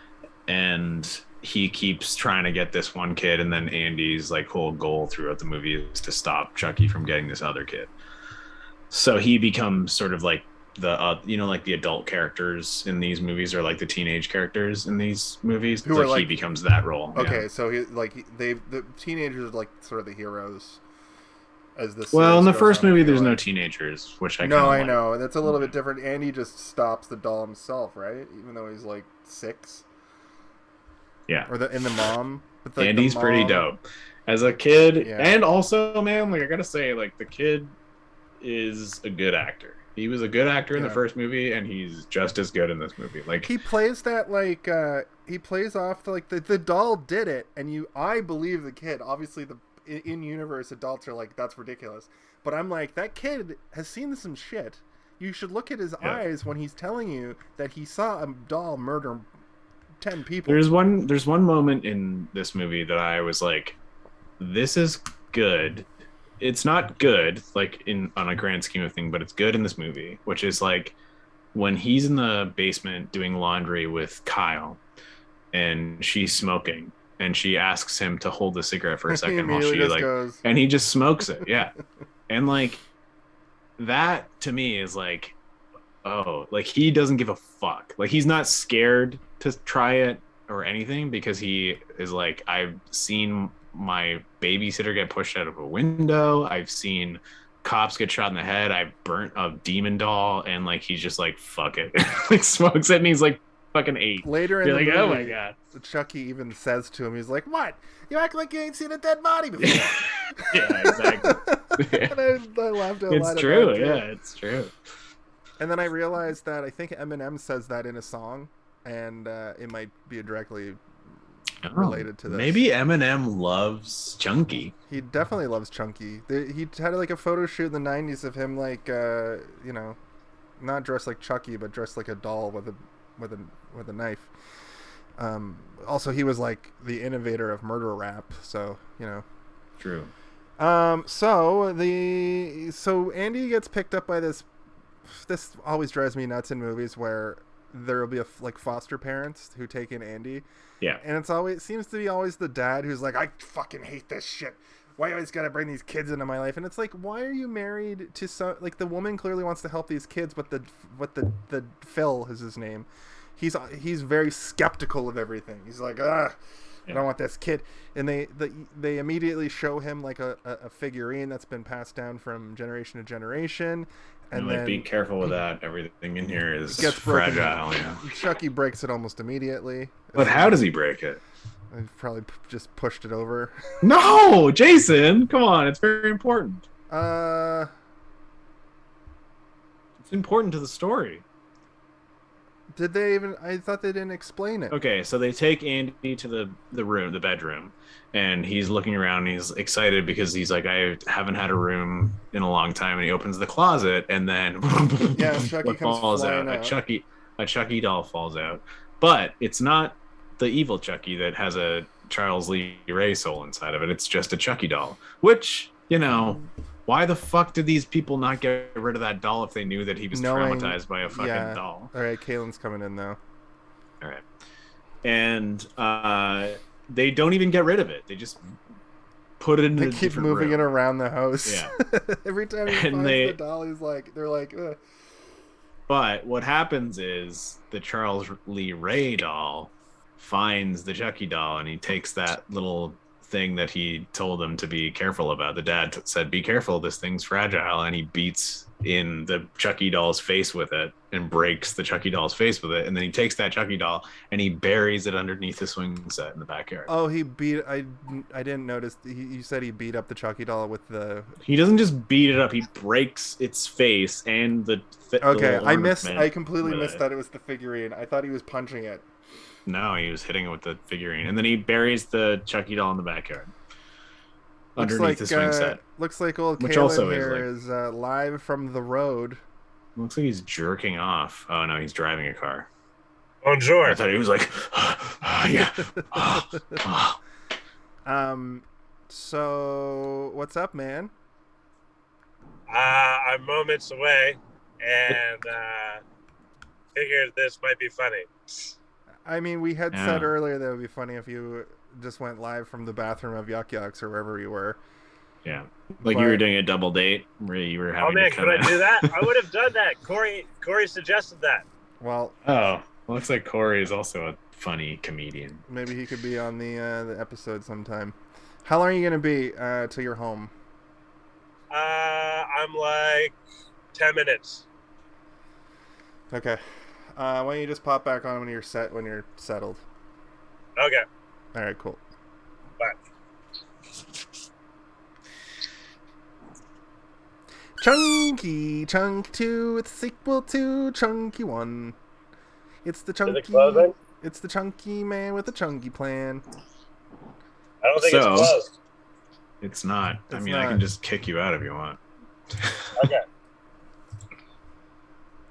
And he keeps trying to get this one kid, and then Andy's like whole goal throughout the movie is to stop Chucky from getting this other kid. So he becomes sort of like the like the adult characters in these movies are like the teenage characters in these movies. Who he becomes that role. Okay, yeah. So the teenagers are like sort of the heroes. As this. Well, in the first movie, there's no teenagers, which I know that's a little bit different. Andy just stops the doll himself, right? Even though he's like 6. Yeah. Or the mom. But like Andy's pretty dope as a kid, and also, man, like I gotta say, like the kid is a good actor. He was a good actor in the first movie, and he's just as good in this movie. Like he plays that like he plays off the doll did it, and I believe the kid. Obviously, in universe adults are like that's ridiculous, but I'm like that kid has seen some shit. You should look at his eyes when he's telling you that he saw a doll murder 10 people. There's one moment in this movie that I was like, this is good. It's not good like on a grand scheme of thing, but it's good in this movie, which is like when he's in the basement doing laundry with Kyle and she's smoking and she asks him to hold the cigarette for a second while she like goes. And he just smokes it. Yeah. And like that to me is like, oh, like he doesn't give a fuck. Like he's not scared to try it or anything because he is like, I've seen my babysitter get pushed out of a window. I've seen cops get shot in the head. I've burnt a demon doll, and like he's just like fuck it, like smokes it, and he's like fucking 8. Later in You're the like, movie, oh my god. Chucky even says to him, he's like, "What? You act like you ain't seen a dead body before." Yeah, exactly. And I laughed out loud. It's true. Yeah, it's true. And then I realized that I think Eminem says that in a song, and it might be directly related to this. Maybe Eminem loves Chunky. He definitely loves Chunky. He had like a photo shoot in the '90s of him, like not dressed like Chucky, but dressed like a doll with a knife. Also, he was like the innovator of murder rap, so True. So Andy gets picked up by this. This always drives me nuts in movies where there will be like foster parents who take in Andy. Yeah. And it seems to be always the dad who's like, I fucking hate this shit. Why always gotta bring these kids into my life? And it's like, why are you married to some, like, the woman clearly wants to help these kids, but the Phil is his name. He's very skeptical of everything. He's like, I don't want this kid. And they immediately show him like a figurine that's been passed down from generation to generation. And like, then, be careful with that. Everything in here is gets fragile. Yeah. Chucky breaks it almost immediately. But how does he break it? I probably just pushed it over. No, Jason, come on, it's very important. It's important to the story. Did they even? I thought they didn't explain it. Okay, so they take Andy to the bedroom, and he's looking around. And he's excited because he's like, I haven't had a room in a long time. And he opens the closet, and then Chucky falls out. A Chucky doll falls out, but it's not the evil Chucky that has a Charles Lee Ray soul inside of it. It's just a Chucky doll, which, why the fuck did these people not get rid of that doll if they knew that he was traumatized by a fucking doll? All right, Kaylin's coming in though. All right. And they don't even get rid of it. They just put it in a different room. They keep moving it around the house. Yeah. Every time he finds the doll, they're like, ugh. But what happens is the Charles Lee Ray doll finds the Chucky doll, and he takes that little thing that he told them to be careful about. The dad said, be careful, this thing's fragile, and he beats in the Chucky doll's face with it and breaks the Chucky doll's face with it, and then he takes that Chucky doll and he buries it underneath the swing set in the backyard. Oh, he beat I didn't notice. You said he beat up the Chucky doll with the... He doesn't just beat it up, he breaks its face and the okay, I completely missed that it was the figurine. I thought he was punching it. No, he was hitting it with the figurine. And then he buries the Chucky doll in the backyard. Underneath the swing set. Looks like old Kaylin here is live from the road. Looks like he's jerking off. Oh, no, he's driving a car. Bonjour. I thought he was like, yeah. So, what's up, man? I'm moments away, and figured this might be funny. I mean, we had said earlier that it would be funny if you just went live from the bathroom of Yuck Yucks or wherever you were. Yeah. Like you were doing a double date where you were having to come could I do that? I would have done that. Corey suggested that. Well... Oh, looks like Corey is also a funny comedian. Maybe he could be on the episode sometime. How long are you going to be till you're home? I'm like 10 minutes. Okay. Why don't you just pop back on when you're settled? Okay. All right, cool. Bye. Chunky 2, it's a sequel to Chunky 1. It's the Chunky. Is it closing? It's the Chunky man with a Chunky plan. I don't think it's closed. It's not. I can just kick you out if you want. Okay.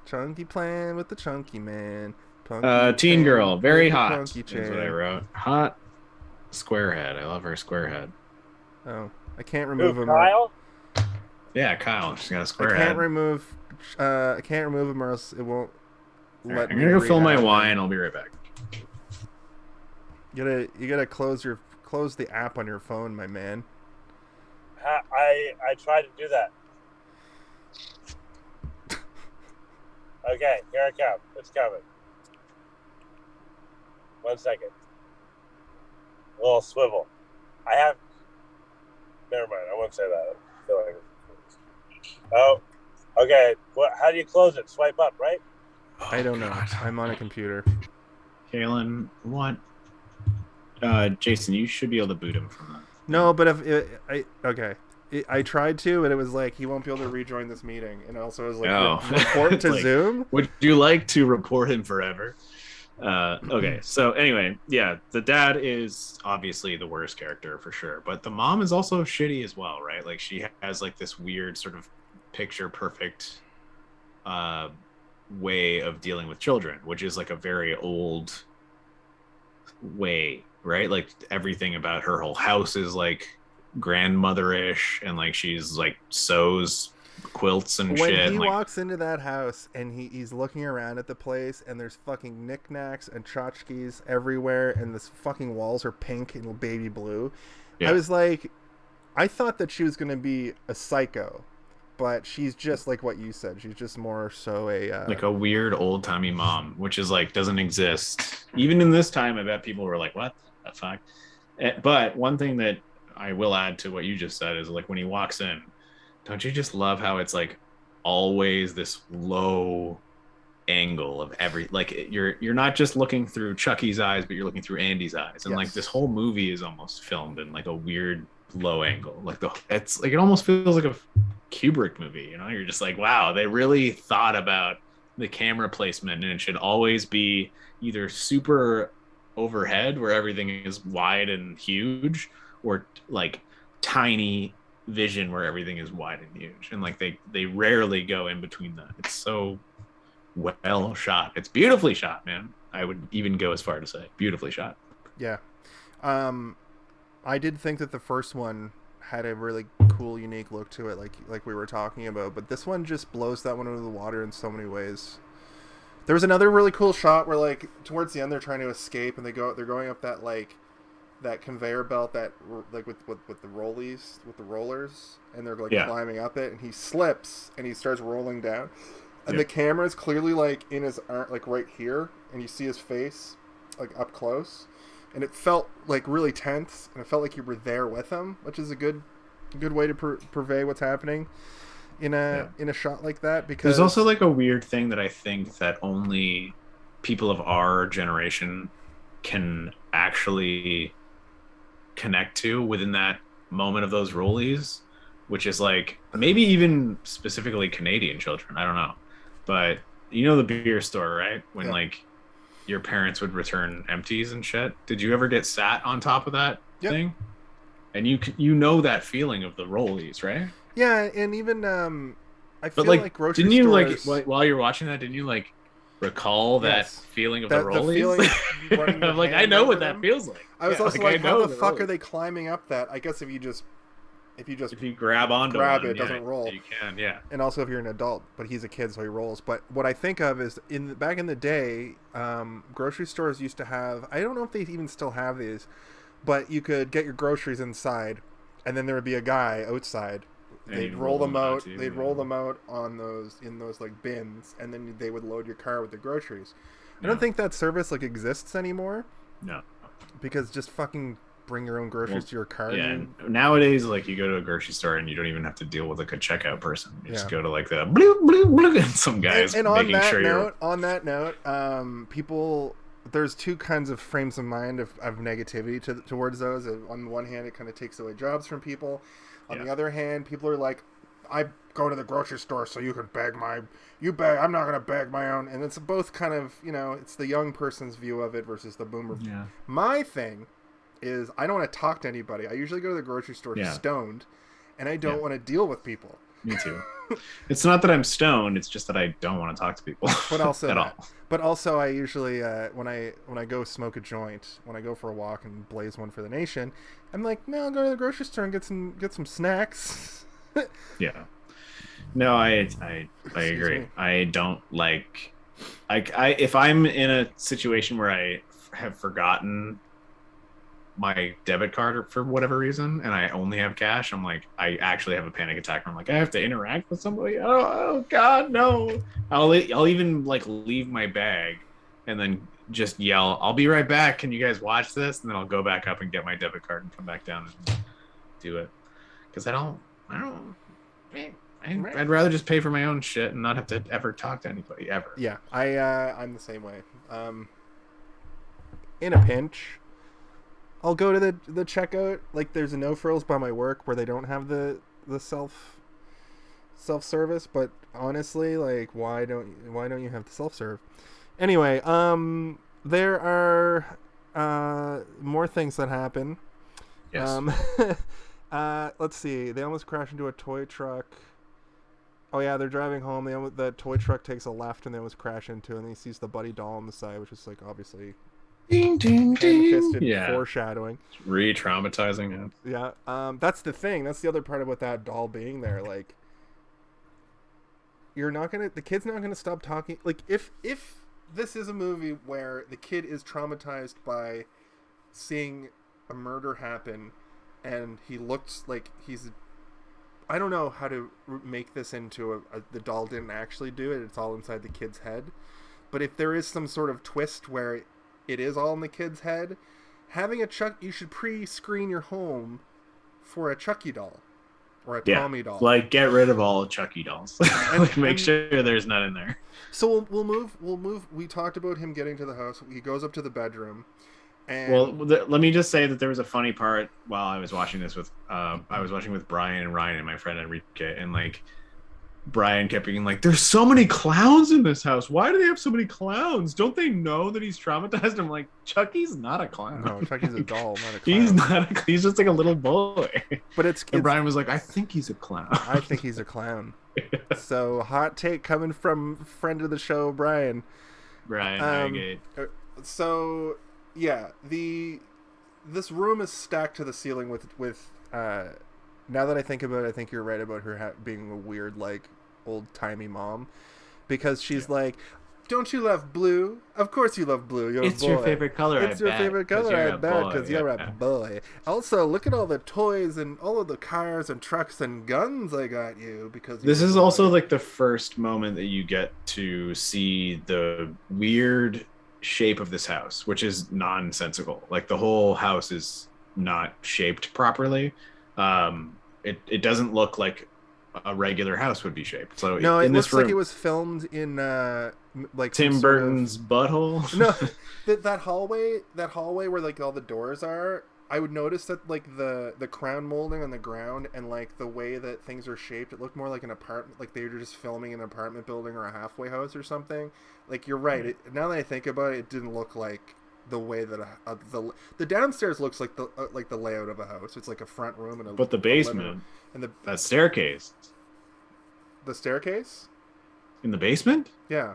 Chunky plan with the Chunky man. Teen girl, very hot. That's what I wrote. Hot squarehead. I love her squarehead. Oh, I can't remove him. Kyle? Yeah, Kyle. She's got a squarehead. I can't remove him, or else it won't let me. I'm gonna go fill my wine. I'll be right back. You gotta close the app on your phone, my man. I tried to do that. Okay, here I come. It's coming. 1 second. A little swivel. Never mind. I won't say that. I feel like oh, okay. How do you close it? Swipe up, right? I don't know. I'm on a computer. Kaylin, what? Jason, you should be able to boot him from that. No, but okay. I tried to, and it was like he won't be able to rejoin this meeting, and also it was like Oh, report to like, Zoom. would you like to report him forever? Okay, so anyway, yeah, the dad is obviously the worst character for sure, but the mom is also shitty as well, right? Like she has like this weird sort of picture perfect uh way of dealing with children, which is like a very old way, right? Like everything about her whole house is like grandmotherish, and like she's like sews quilts and When shit. he Like, walks into that house and he's looking around at the place, and there's fucking knickknacks and tchotchkes everywhere, and this fucking walls are pink and baby blue. yeah. I was like, I thought that she was going to be a psycho, but she's just like what you said. She's just more so like a weird old timey mom, which is like doesn't exist even in this time. I bet people were like, "What the fuck?" But one thing that I will add to what you just said is like when he walks in, don't you just love how it's like always this low angle of every like you're not just looking through Chucky's eyes, but you're looking through Andy's eyes, and Yes. like this whole movie is almost filmed in like a weird low angle. Like it's like it almost feels like a Kubrick movie, you know? You're just like, wow, they really thought about the camera placement, and it should always be either super overhead where everything is wide and huge, or like tiny vision where everything is wide and huge. And like they rarely go in between that. It's so well shot. It's beautifully shot, man. I would even go as far to say beautifully shot. Yeah. I did think that the first one had a really cool, unique look to it, like we were talking about. But this one just blows that one out of the water in so many ways. There was another really cool shot where, like, towards the end, they're trying to escape, and they're going up that conveyor belt that like with the rollies, with the rollers, and they're like climbing up it, and he slips and he starts rolling down, and the camera is clearly like in his arm, like right here, and you see his face like up close. And it felt like really tense, and it felt like you were there with him, which is a good way to purvey what's happening in a shot like that. Because there's also like a weird thing that I think that only people of our generation can actually connect to within that moment of those rollies, which is like maybe even specifically Canadian children. I don't know, but you know the beer store, right? When like your parents would return empties and shit. Did you ever get sat on top of that thing? And you know that feeling of the rollies, right? Yeah, and even I feel like grocery didn't you stores... like while you're watching that? Didn't you like recall that feeling of the rollies? The feeling I'm like, I know what that feels like. I was also like, how the fuck are they climbing up that? I guess if you grab onto it, it doesn't roll. You can, yeah. And also if you're an adult, but he's a kid, so he rolls. But what I think of is back in the day, grocery stores used to have, I don't know if they even still have these, but you could get your groceries inside, and then there would be a guy outside. They'd roll them out. They'd roll them out in those like bins, and then they would load your car with the groceries. I don't think that service like exists anymore. No, because just fucking bring your own groceries to your car. Yeah, nowadays like you go to a grocery store and you don't even have to deal with like a checkout person. You just go to like the bloop, bloop, bloop, and some guys and making sure on that note, people. There's two kinds of frames of mind of negativity towards those. On the one hand, it kind of takes away jobs from people. On the other hand, people are like, I go to the grocery store so you can bag I'm not going to bag my own. And it's both kind of, it's the young person's view of it versus the boomer. Yeah. My thing is I don't want to talk to anybody. I usually go to the grocery store stoned, and I don't want to deal with people. Me too. It's not that I'm stoned. It's just that I don't want to talk to people. But also at all. But also, I usually when I go smoke a joint, when I go for a walk and blaze one for the nation, I'm like, no, I'll go to the grocery store and get some snacks. Yeah. No, I agree. Me. I don't like. I if I'm in a situation where I have forgotten my debit card for whatever reason and I only have cash, I'm like, I actually have a panic attack. I'm like, I have to interact with somebody. Oh God, no. I'll even like leave my bag and then just yell, I'll be right back. Can you guys watch this? And then I'll go back up and get my debit card and come back down and do it. Because I'd rather just pay for my own shit and not have to ever talk to anybody ever. Yeah, I'm the same way. In a pinch, I'll go to the checkout. Like, there's a No Frills by my work where they don't have the the self-service, but honestly, like, why don't you have the self-serve? Anyway, there are more things that happen. Yes. Let's see. They almost crash into a toy truck. Oh yeah, they're driving home. The toy truck takes a left, and they almost crash into it. And he sees the Buddy doll on the side, which is like obviously Ding, ding, ding. ham-fisted Yeah. foreshadowing. Re-traumatizing it. Yeah. That's the thing. That's the other part about that doll being there. Like, the kid's not gonna stop talking. Like, if this is a movie where the kid is traumatized by seeing a murder happen, and he looks like he's, I don't know how to make this into the doll didn't actually do it. It's all inside the kid's head. But if there is some sort of twist where it is all in the kid's head, having you should pre-screen your home for a Chucky doll or a Tommy doll. Like, get rid of all Chucky dolls. Like, make sure there's none in there. So we'll move. We talked about him getting to the house. He goes up to the bedroom. And let me just say that there was a funny part while I was watching this with Brian and Ryan and my friend Enrique, and like Brian kept being like, "There's so many clowns in this house. Why do they have so many clowns? Don't they know that he's traumatized?" I'm like, Chucky's not a clown. No, Chucky's a doll, not a clown. He's just like a little boy. But and Brian was like, "I think he's a clown." I think he's a clown. So hot take coming from friend of the show, Brian. Brian, so yeah, this room is stacked to the ceiling with now that I think about it, I think you're right about her being a weird, like, old-timey mom, because she's like, "Don't you love blue? Of course you love blue. You're it's a boy. your favorite color. It's your favorite color, I bet, because you're a boy. Also, look at all the toys and all of the cars and trucks and guns I got you because this is also like the first moment that you get to see the weird shape of this house, which is nonsensical. Like, the whole house is not shaped properly. It doesn't look like a regular house would be shaped. So no, it looks like it was filmed in like Tim Burton's butthole. No, that hallway where like all the doors are. I would notice that like the crown molding on the ground and like the way that things are shaped, it looked more like an apartment, like they were just filming an apartment building or a halfway house or something. Like, you're right. Now that I think about it, it didn't look like the way that the downstairs looks like the layout of a house. It's like a front room and but the basement and that staircase. The staircase in the basement. Yeah.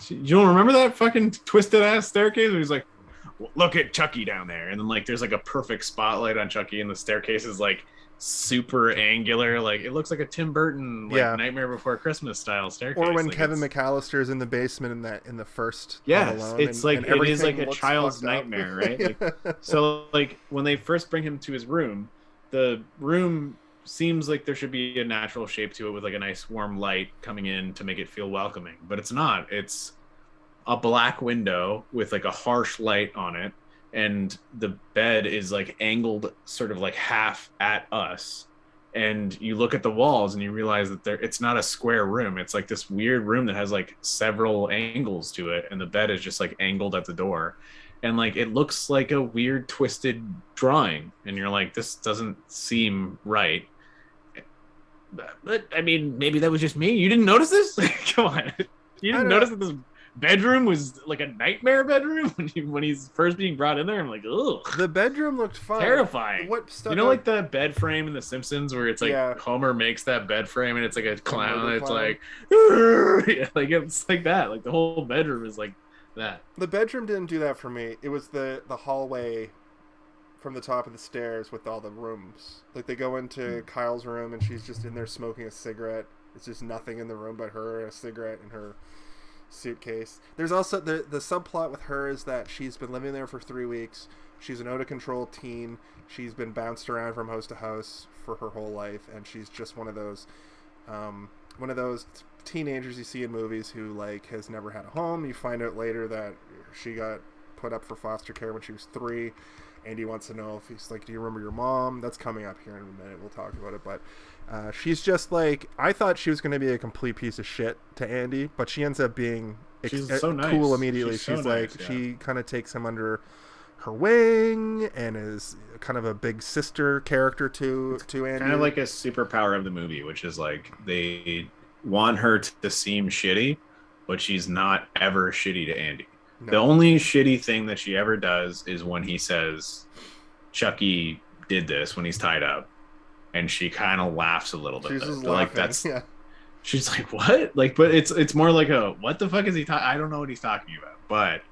You don't remember that fucking twisted ass staircase? Where he's like, "Look at Chucky down there," and then like there's like a perfect spotlight on Chucky, and the staircase is like super angular, like it looks like a Tim Burton Nightmare Before Christmas style staircase. Or when like Kevin McAllister is in the basement in the first. Yes, Alone, it's like it is like a child's nightmare, right? Like, so like when they first bring him to his room, the room seems like there should be a natural shape to it with like a nice warm light coming in to make it feel welcoming, but it's not. It's a black window with like a harsh light on it, and the bed is like angled sort of like half at us, and you look at the walls and you realize that it's not a square room. It's like this weird room that has like several angles to it, and the bed is just like angled at the door, and like it looks like a weird twisted drawing, and you're like, this doesn't seem right. But I mean, maybe that was just me. You didn't notice this? Come on, you didn't notice that this bedroom was like a nightmare bedroom when he's first being brought in there? I'm like, ugh. The bedroom looked fun. Terrifying. Like the bed frame in The Simpsons where it's like Homer makes that bed frame and it's like a clown. And it's like, like it's like that. Like the whole bedroom is like that. The bedroom didn't do that for me. It was the hallway from the top of the stairs with all the rooms. Like they go into Kyle's room and she's just in there smoking a cigarette. It's just nothing in the room but her, a cigarette, and her suitcase. There's also the subplot with her is that she's been living there for 3 weeks. She's an out of control teen. She's been bounced around from house to house for her whole life, and she's just one of those teenagers you see in movies who like has never had a home. You find out later that she got put up for foster care when she was 3. Andy wants to know if he's like, do you remember your mom? That's coming up here in a minute. We'll talk about it. But she's just like, I thought she was going to be a complete piece of shit to Andy, but she ends up being so nice. Cool immediately. She's so like, nice, she kind of takes him under her wing and is kind of a big sister character to Andy. Kind of like a superpower of the movie, which is like they want her to seem shitty, but she's not ever shitty to Andy. No. The only shitty thing that she ever does is when he says Chucky did this when he's tied up, and she kind of laughs a little bit. She's just like laughing. That's yeah. She's like, what? Like, but it's more like a what the fuck is he talking? I don't know what he's talking about. But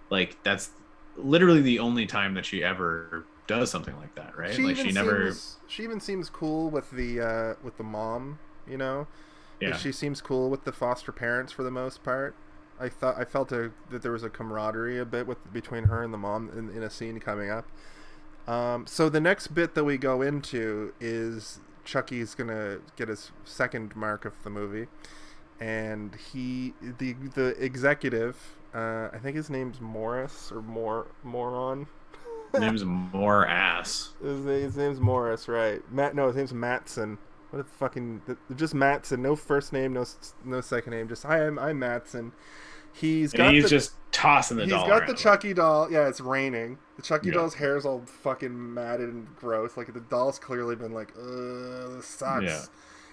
like that's literally the only time that she ever does something like that, right? She even seems cool with the mom, you know. Yeah. She seems cool with the foster parents for the most part. I felt that there was a camaraderie a bit between her and the mom in a scene coming up. So the next bit that we go into is Chucky's gonna get his second mark of the movie, and the executive, I think his name's Morris or Moron. His name's More Ass. His name's Morris, right? His name's Matson. What a fucking just Matson. No first name, no second name. Just I'm Matson. He's just tossing the doll. He's got the Chucky doll. Yeah, it's raining. The Chucky doll's hair is all fucking matted and gross. Like the doll's clearly been like, this sucks. Yeah.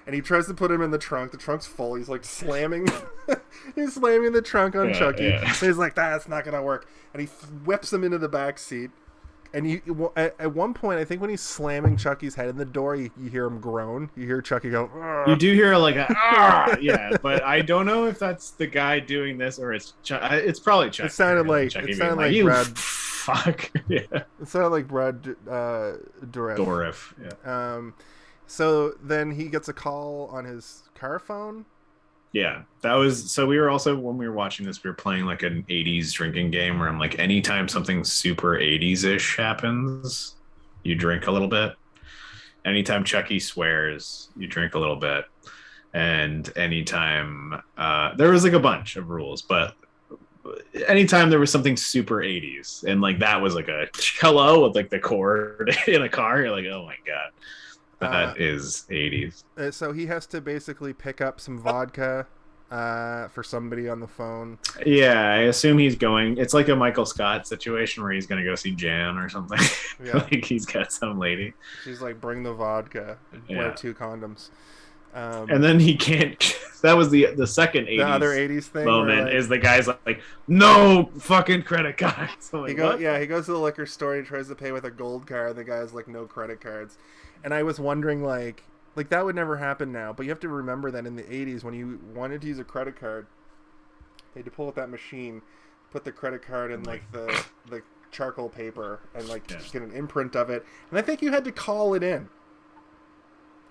And he tries to put him in the trunk. The trunk's full. He's like slamming. He's slamming the trunk on Chucky. Yeah. And he's like, that's not gonna work. And he whips him into the back seat. And at one point, I think when he's slamming Chucky's head in the door, you hear him groan. You hear Chucky go, "Argh." You do hear like a, yeah, but I don't know if that's the guy doing this or it's probably Chucky. It sounded like Brad. Fuck. Yeah. It sounded like Brad Dourif. Dourif. Yeah. So then he gets a call on his car phone. Yeah, that was so. We were also when we were watching this, we were playing like an '80s drinking game where I'm like, anytime something super '80s-ish happens, you drink a little bit. Anytime Chucky swears, you drink a little bit, and anytime there was like a bunch of rules, but anytime there was something super '80s, and like that was like a hello with like the chord in a car, you're like, oh my god. That is 80s. So he has to basically pick up some vodka for somebody on the phone. Yeah, I assume he's going. It's like a Michael Scott situation where he's going to go see Jan or something. Yeah. Like he's got some lady. She's like, bring the vodka. Wear 2 condoms. And then he can't. That was the second 80s. The other 80s thing moment is the guy's like, no fucking credit cards. So like, he goes to the liquor store and he tries to pay with a gold card. And the guy's like, no credit cards. And I was wondering, like that would never happen now. But you have to remember that in the 80s, when you wanted to use a credit card, you had to pull up that machine, put the credit card in like the charcoal paper, and like get an imprint of it. And I think you had to call it in.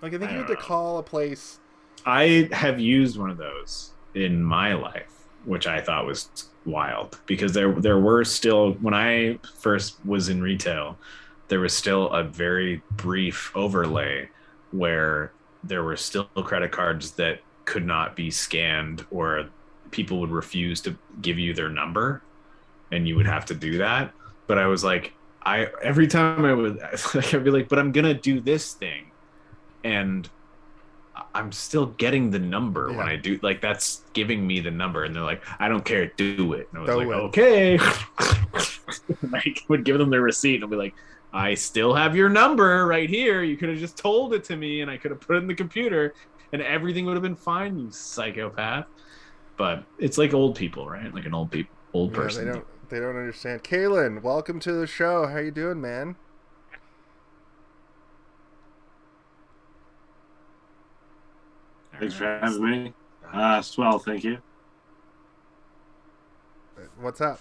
Like I think you had to call a place. I have used one of those in my life, which I thought was wild because there were still, when I first was in retail, there was still a very brief overlay where there were still credit cards that could not be scanned, or people would refuse to give you their number and you would have to do that. But I was like, every time I'd be like, but I'm going to do this thing. And I'm still getting the number when I do, like, that's giving me the number. And they're like, I don't care, do it. And I was like, okay. I would give them their receipt and I'll be like, I still have your number right here. You could have just told it to me and I could have put it in the computer and everything would have been fine, you psychopath. But it's like old people, right? Like an old person. They don't understand. Kaylin, welcome to the show. How you doing, man? Thanks for having me. Swell, thank you. What's up?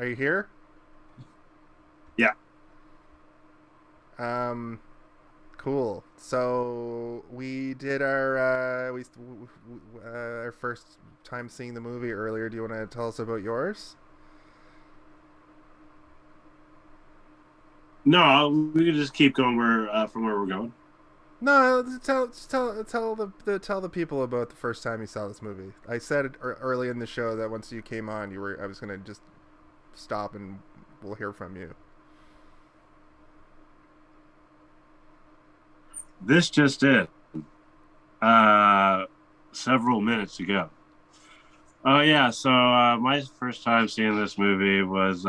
Are you here? Yeah. Cool. So we did our first time seeing the movie earlier. Do you want to tell us about yours? No, we can just keep going from where we're going. No, tell the people about the first time you saw this movie. I said it early in the show that once you came on, I was gonna just stop and we'll hear from you. This just did. Several minutes ago. Oh yeah, so my first time seeing this movie was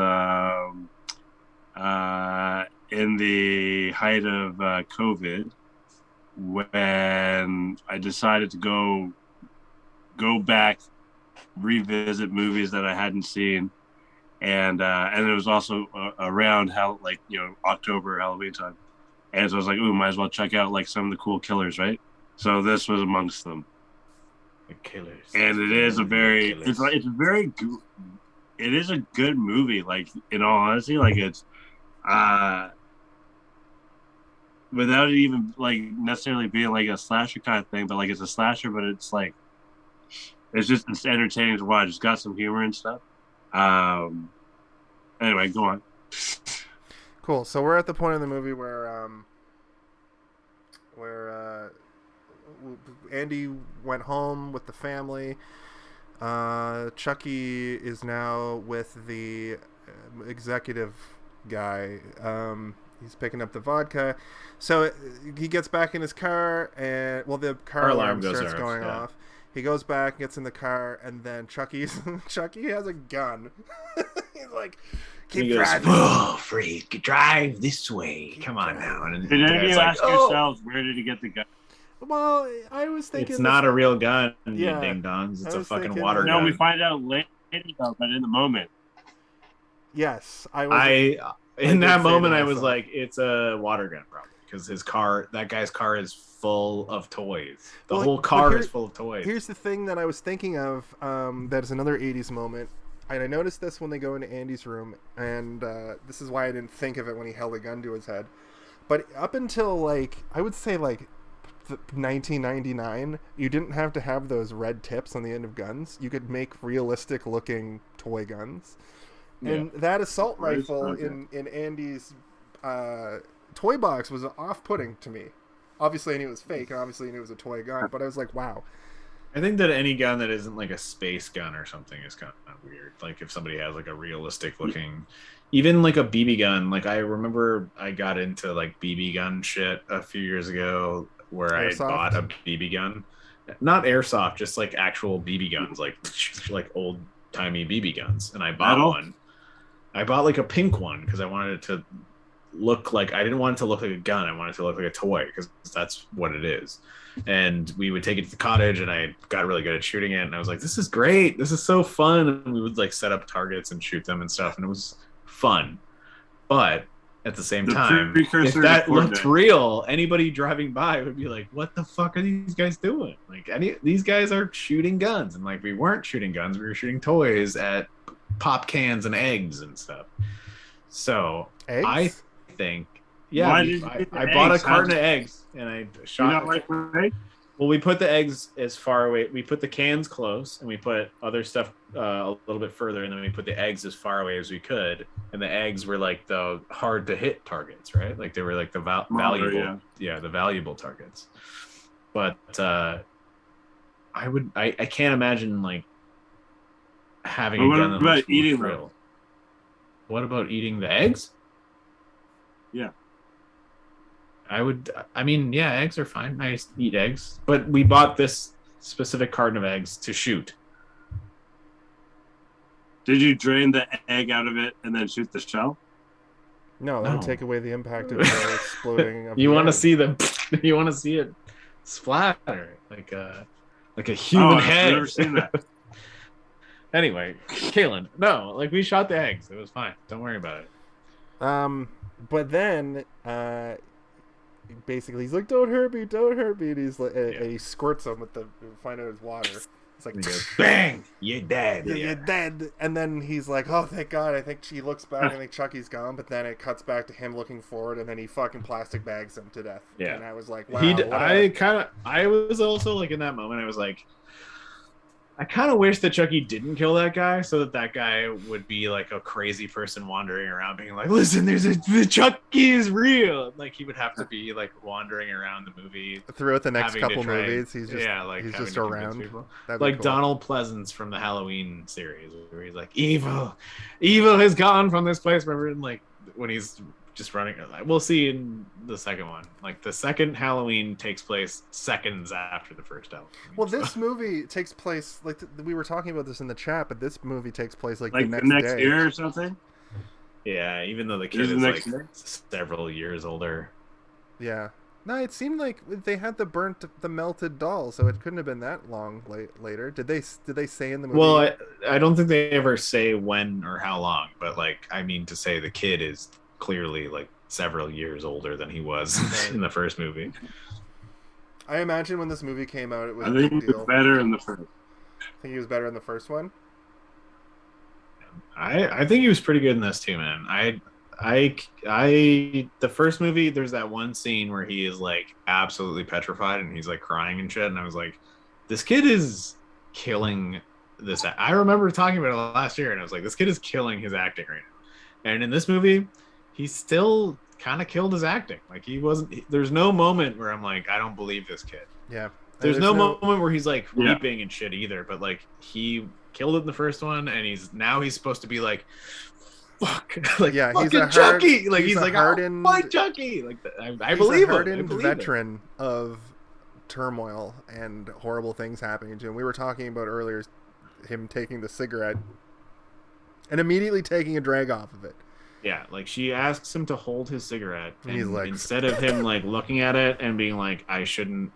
in the height of COVID, when I decided to go back, revisit movies that I hadn't seen, and it was also around October, Halloween time, and so I was like, ooh, might as well check out like some of the cool killers, right? So this was amongst them. The Killers. And it is a very it is a good movie, like, in all honesty, like, it's without it even like necessarily being like a slasher kind of thing, but like it's a slasher, but it's like it's entertaining to watch. It's got some humor and stuff. Anyway, go on. Cool. So we're at the point in the movie where Andy went home with the family. Chucky is now with the executive guy. He's picking up the vodka. So he gets back in his car, and the car alarm starts going off. He goes back, gets in the car, and then Chucky has a gun. He's like, keep driving. Whoa, freak, drive this way. Come on now. And did any of you ask yourselves, where did he get the gun? Well, I was thinking... It's not a real gun, you ding-dongs. It's a fucking water gun. No, we find out later, though, but in the moment. Yes. In that moment, I was like, it's a water gun, probably. Because that guy's car is full of toys. The whole car is full of toys. Here's the thing that I was thinking of, that is another 80s moment. And I noticed this when they go into Andy's room, and this is why I didn't think of it when he held a gun to his head. But up until, I would say, 1999, you didn't have to have those red tips on the end of guns. You could make realistic looking toy guns. And that assault rifle in Andy's toy box was off-putting to me. Obviously I knew it was fake, and obviously I knew it was a toy gun, but I was like, wow. I think that any gun that isn't like a space gun or something is kind of weird. Like if somebody has like a realistic looking, even like a BB gun. Like I remember I got into like BB gun shit a few years ago, where airsoft? I bought a BB gun, not airsoft, just like actual BB guns, like old timey BB guns. And I bought one. I bought like a pink one because I wanted it to look like, I didn't want it to look like a gun. I wanted it to look like a toy because that's what it is. And we would take it to the cottage, and I got really good at shooting it. And I was like, this is great. This is so fun. And we would like set up targets and shoot them and stuff. And it was fun. But at the same time, if that looked real, anybody driving by would be like, what the fuck are these guys doing? Like, these guys are shooting guns. And like, we weren't shooting guns. We were shooting toys at pop cans and eggs and stuff. So eggs? I think, I bought a carton of eggs, and I shot. Well, we put the eggs as far away. We put the cans close, and we put other stuff a little bit further, and then we put the eggs as far away as we could. And the eggs were like the hard to hit targets, right? Like they were like the valuable, the valuable targets. But I can't imagine like having a gun that looks real. What about eating the eggs? Yeah. Eggs are fine. I eat eggs. But we bought this specific carton of eggs to shoot. Did you drain the egg out of it and then shoot the shell? No, that would take away the impact of the exploding. Of you want to see you want to see it splatter like a human head. I've never seen that. Anyway, Kaylin, no, like we shot the eggs. It was fine. Don't worry about it. But then, basically, he's like, "Don't hurt me, don't hurt me," and he's like, and he squirts him with find out his water. It's like, bang, you're dead. Yeah, you're dead. And then he's like, "Oh, thank God!" I think she looks back. I think Chucky's gone. But then it cuts back to him looking forward, and then he fucking plastic bags him to death. Yeah, and I was like, "Wow." I was also like in that moment. I was like, I kind of wish that Chucky didn't kill that guy, so that guy would be like a crazy person wandering around being like, listen, the Chucky is real. Like he would have to be like wandering around the movie throughout the next couple movies. He's just he's just around. Like cool. Donald Pleasance from the Halloween series, where he's like, evil has gone from this place. Remember, like when he's just running. We'll see in the second one. Like the second Halloween takes place seconds after the first Halloween. Well, this movie takes place like we were talking about this in the chat, but this movie takes place like the next day. year or something. Yeah, even though the kid He's the is next like one. several years older. Yeah. No, it seemed like they had the melted doll, so it couldn't have been that long later. Did they say in the movie? Well, I don't think they ever say when or how long, but like I mean to say the kid is clearly like several years older than he was Right. in the first movie. I imagine when this movie came out, it was I a think big he was deal. better in the first. I think he was better in the first one. I think he was pretty good in this too, man. The first movie, there's that one scene where he is like absolutely petrified and he's like crying and shit, and I was like, this kid is killing this. I remember talking about it last year, and I was like, this kid is killing his acting right now. And in this movie, he still kind of killed his acting. Like he wasn't. There's no moment where I'm like, I don't believe this kid. Yeah. There's no moment where he's like weeping and shit either. But like he killed it in the first one, and he's supposed to be like, fuck, like yeah, fucking he's a Chucky. Like he's a like, hardened, oh, fight Chucky. Like I he's believe a hardened him. I believe veteran of turmoil and horrible things happening to him. We were talking about earlier him taking the cigarette and immediately taking a drag off of it. Yeah, like she asks him to hold his cigarette, and he's like, instead of him like looking at it and being like, I shouldn't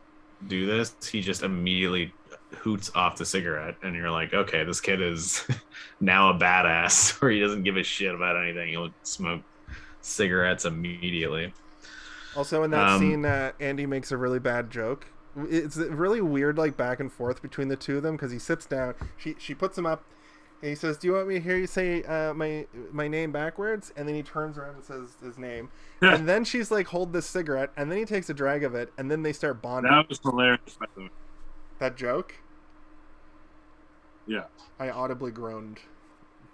do this, he just immediately hoots off the cigarette, and you're like, okay, this kid is now a badass, where he doesn't give a shit about anything. He'll smoke cigarettes immediately. Also in that scene, Andy makes a really bad joke. It's really weird, like back and forth between the two of them, because he sits down, she puts him up, and he says, do you want me to hear you say my name backwards? And then he turns around and says his name. And then she's like, hold this cigarette. And then he takes a drag of it. And then they start bonding. That was hilarious, by the way. That joke? Yeah. I audibly groaned.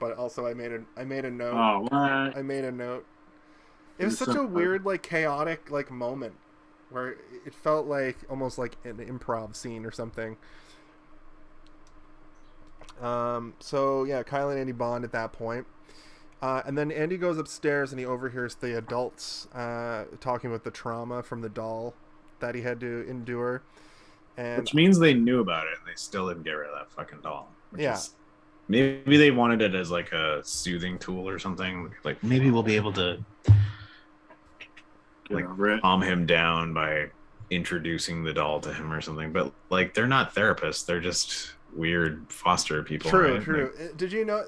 But also I made a note. Oh, what? I made a note. It was such a weird, like, chaotic, like, moment. Where it felt like almost like an improv scene or something. So yeah, Kyle and Andy bond at that point. And then Andy goes upstairs and he overhears the adults talking about the trauma from the doll that he had to endure. And Which means they knew about it and they still didn't get rid of that fucking doll. Maybe they wanted it as like a soothing tool or something. Like maybe we'll be able to like calm him down by introducing the doll to him or something. But like they're not therapists, they're just weird foster people. True, right? true. Like, did you know?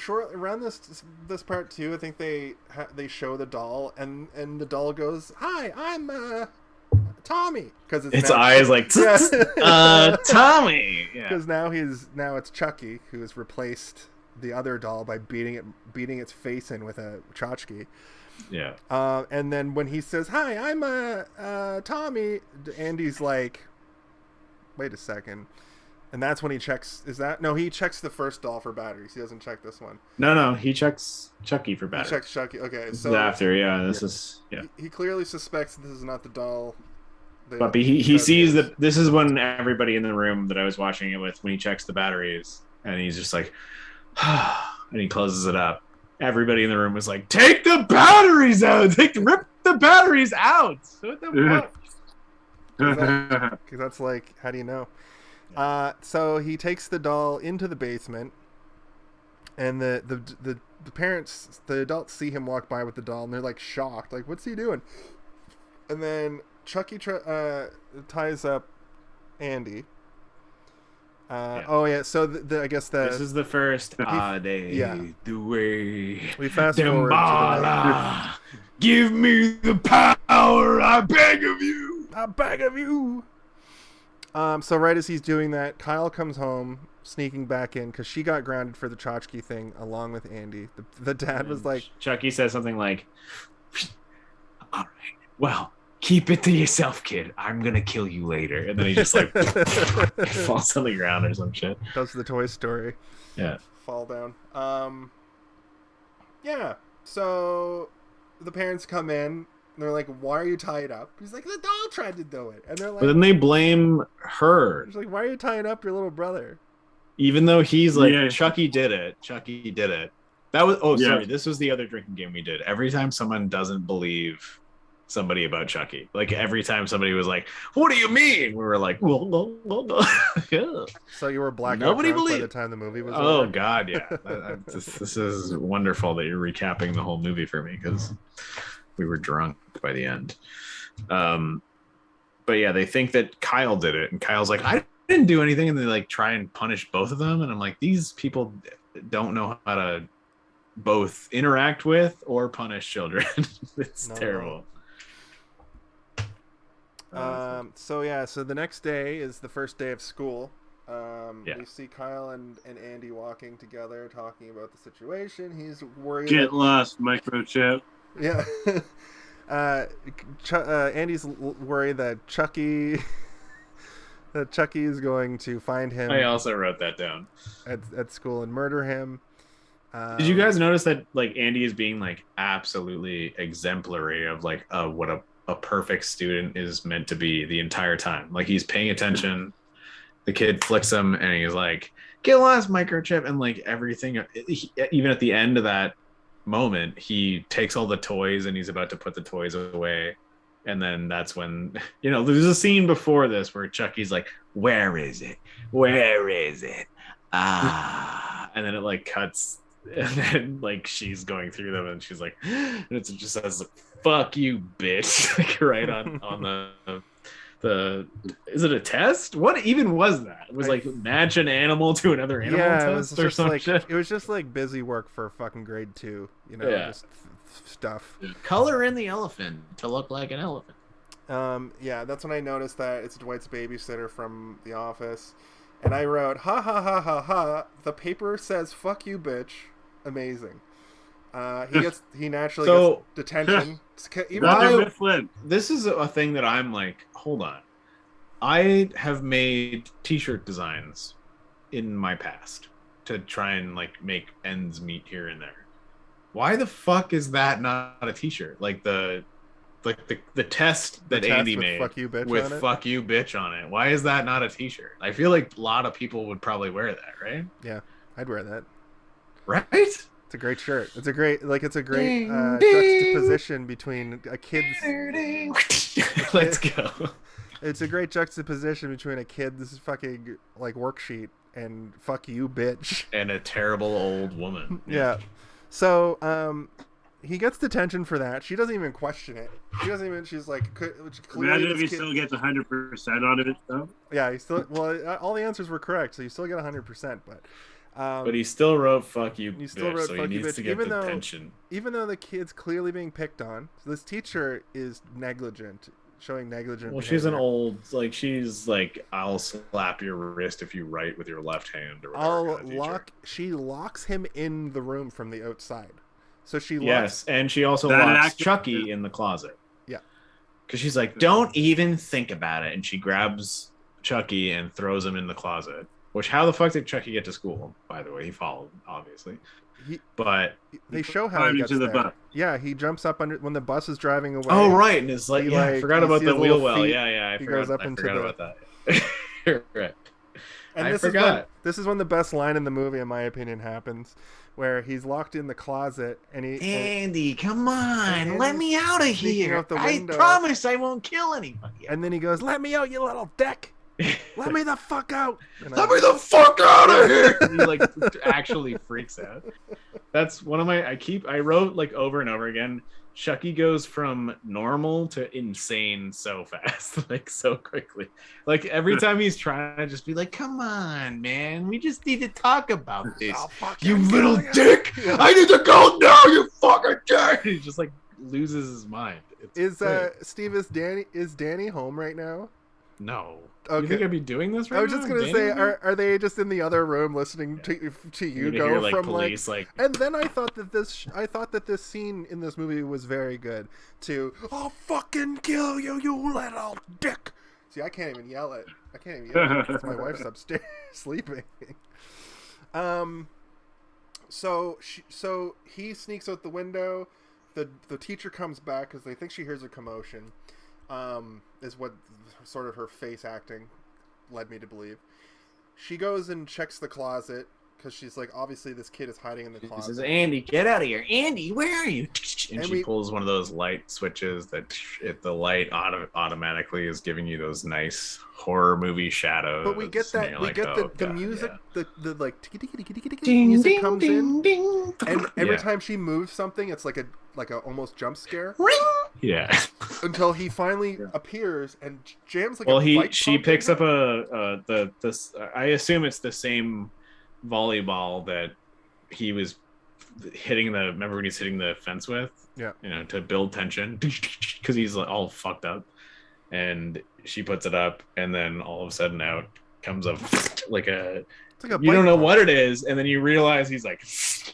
Around this part too, I think they show the doll, and the doll goes, "Hi, I'm Tommy," because its eyes like Tommy. Yeah, because now it's Chucky who's replaced the other doll by beating its face in with a tchotchke. Yeah. And then when he says, "Hi, I'm Tommy," Andy's like, "Wait a second." And that's when he checks. He checks the first doll for batteries. He doesn't check this one. No, he checks Chucky for batteries. He checks Chucky. Okay, this so is after. Yeah, this is. Yeah. He clearly suspects this is not the doll. But he sees that this is when everybody in the room that I was watching it with, when he checks the batteries, and he's just like, and he closes it up. Everybody in the room was like, "Take the batteries out! Rip the batteries out!" What the fuck? Because that's like, how do you know? So he takes the doll into the basement, and the parents, the adults, see him walk by with the doll, and they're like shocked, like, what's he doing? And then Chucky ties up Andy. Oh yeah, so I guess this is the first day. Yeah, the way we fast forward. Give me the power, I beg of you. I beg of you. So right as he's doing that, Kyle comes home, sneaking back in because she got grounded for the tchotchke thing along with Andy. The dad was like, Chucky says something like, "All right, well, keep it to yourself, kid. I'm gonna kill you later." And then he just like falls on the ground or some shit. Does the Toy Story? Yeah. Fall down. Yeah. So the parents come in. They're like, "Why are you tied up?" He's like, "The doll tried to do it." And they're like, but then they blame her. He's like, "Why are you tying up your little brother?" Even though he's like, Chucky did it. Chucky did it. That was sorry. This was the other drinking game we did. Every time someone doesn't believe somebody about Chucky. Like every time somebody was like, "What do you mean?" We were like, "Well, yeah." So you were blackout Nobody drunk by believed. the time the movie was Oh over? God, yeah. This is wonderful that you're recapping the whole movie for me because we were drunk by the end. But yeah, they think that Kyle did it, and Kyle's like, "I didn't do anything," and they like try and punish both of them, and I'm like, these people don't know how to both interact with or punish children. It's terrible. So the next day is the first day of school. Yeah. We see Kyle and Andy walking together, talking about the situation. He's worried. Get lost, microchip. Yeah. Andy's worried that Chucky is going to find him. I also wrote that down at school and murder him. Did you guys notice that like Andy is being like absolutely exemplary of like what a perfect student is meant to be the entire time? Like he's paying attention. The kid flicks him and he's like, "Get lost, microchip," and like everything. Even at the end of that moment, he takes all the toys and he's about to put the toys away. And then that's when, there's a scene before this where Chucky's like, "Where is it? Where is it? Ah." And then it like cuts and then like she's going through them and she's like, and it just says, "Fuck you, bitch." Like right on the is it a test? What even was that? It was like match an animal to another animal test or some shit. It was just like busy work for fucking grade 2, just stuff. Color in the elephant to look like an elephant. That's when I noticed that it's Dwight's babysitter from The Office. And I wrote, "Ha ha ha ha ha, the paper says fuck you, bitch." Amazing. He naturally gets detention. This is a thing that I'm like, hold on. I have made t-shirt designs in my past to try and like make ends meet here and there. Why the fuck is that not a t-shirt? Like the test that Andy made with "fuck you, bitch" on it. Why is that not a t-shirt? I feel like a lot of people would probably wear that, right? Yeah, I'd wear that. Right? It's a great shirt. It's a great juxtaposition between a kid's. Let's go. It's a great juxtaposition between a kid's fucking like worksheet and "fuck you, bitch" and a terrible old woman. Yeah. So he gets detention for that. She doesn't even question it. She's like, imagine if he still gets 100% on it though. Yeah, all the answers were correct, so you still get 100%, but he still wrote "fuck you, he still bitch," wrote so "fuck he you, needs bitch," to get detention. Even though the kid's clearly being picked on, so this teacher is negligent, showing negligent behavior. She's an old, like, she's like, "I'll slap your wrist if you write with your left hand," or whatever. She locks him in the room from the outside. So she and she also locks Chucky in the closet. Yeah, because she's like, "Don't even think about it," and she grabs Chucky and throws him in the closet. Which, how the fuck did Chucky get to school? By the way, he followed, obviously. But they show how he gets into the there. bus. Yeah, he jumps up when the bus is driving away. Oh right, and it's like, I forgot about the wheel well. Yeah, I forgot about that. You're right. And this is when the best line in the movie, in my opinion, happens, where he's locked in the closet and Andy, come on, let me out of here! I promise I won't kill anybody. And then he goes, "Let me out, you little dick! Let me the fuck out! Let me the fuck out of here!" He like actually freaks out. That's one of my. I wrote like over and over again. Chucky goes from normal to insane so fast, like so quickly. Like every time he's trying to just be like, "Come on, man, we just need to talk about this." You little dick! Yeah. I need to go now, you fucking dick! He just like loses his mind. Steve, is Danny home right now? No. Okay. You think I'd be doing this right now? I was just going to say, are they just in the other room listening to you go hear, like, from police, And then I thought that this scene in this movie was very good. "I'll fucking kill you, you little dick." See, I can't even yell it. Because my wife's upstairs sleeping. So he sneaks out the window. The teacher comes back because they think she hears a commotion. Is what sort of her face acting led me to believe. She goes and checks the closet because she's like, obviously this kid is hiding in the closet. She says, "Andy, get out of here! Andy, where are you?" and And she pulls one of those light switches that the light automatically is giving you those nice horror movie shadows. But we get that and we like, get oh, the God, music, yeah. the like tiki tiki tiki tiki Ding, music ding, comes ding, in, ding. and every Yeah. time she moves something, it's like a almost jump scare. Yeah. Until he finally appears and jams like Well, a bike she pump picks in up her. I assume it's the same volleyball that he was hitting remember when he's hitting the fence with? Yeah. You know, to build tension because he's like all fucked up. And she puts it up, and then all of a sudden out comes a like a It's like a you don't know pump. what it is, and then you realize he's like,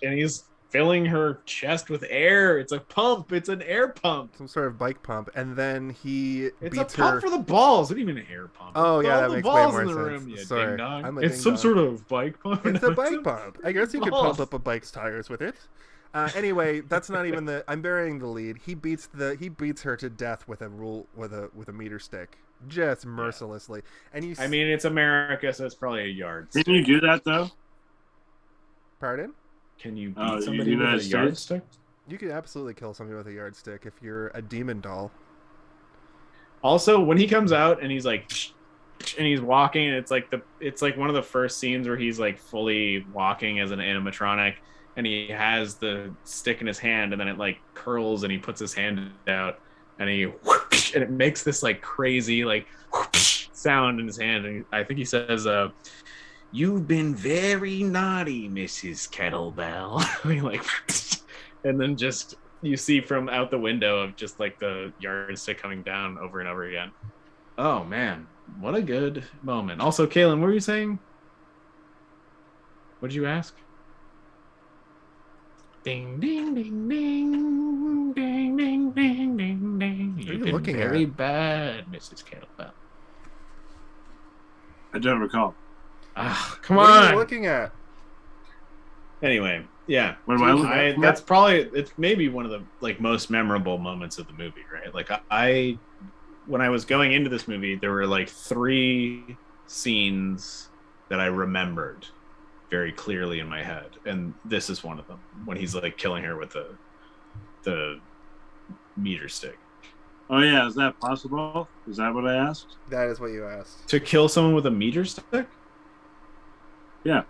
and he's filling her chest with air. It's a pump. It's an air pump. Some sort of bike pump, and then he It's beats a pump her. for the balls. What do you mean an air pump? Oh, It's yeah, all that the makes way balls more in the sense. room, you Sorry, ding-dong. I'm a It's some ding-dong. sort of bike pump. It's No, a bike pump. I guess you could balls. pump up a bike's tires with it. Anyway, that's not even the. I'm burying the lead. He beats her to death with a meter stick, just mercilessly. And you. I mean, it's America, so it's probably a yard. Didn't you do that though? Pardon? Can you beat Oh, somebody with United a States? yardstick? You could absolutely kill somebody with a yardstick if you're a demon doll. Also, when he comes out and he's like, and he's walking, and it's like one of the first scenes where he's like fully walking as an animatronic, and he has the stick in his hand, and then it like curls, and he puts his hand out, and and it makes this like crazy like sound in his hand, and I think he says, "You've been very naughty, Mrs. Kettlebell." Like, and then just you see from out the window of just like the yardstick coming down over and over again. Oh man, what a good moment. Also, Kaylin, what were you saying? What did you ask? Ding ding ding ding ding ding ding ding ding. You've been looking very at? bad, Mrs. Kettlebell. I don't recall. Ah, come What are on. you looking at? Anyway, yeah. What am I looking at? That's probably it's maybe one of the like most memorable moments of the movie, right? Like I when I was going into this movie, there were like 3 scenes that I remembered very clearly in my head, and this is one of them when he's like killing her with the meter stick. Oh yeah, is that possible? Is that what I asked? That is what you asked. To kill someone with a meter stick? Yeah.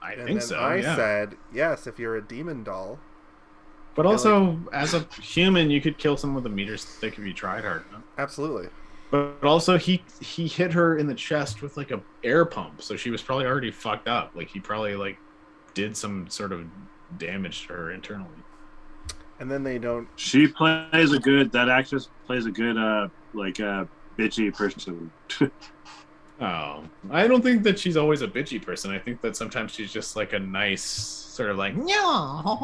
I And think then so. I yeah. said, yes, if you're a demon doll. But also, as a human, you could kill someone with a meter stick if you tried hard enough. Absolutely. But also, he hit her in the chest with like a air pump, so she was probably already fucked up. Like he probably like did some sort of damage to her internally. And then they don't. That actress plays a good bitchy person. Oh, I don't think that she's always a bitchy person. I think that sometimes she's just like a nice sort of like kind of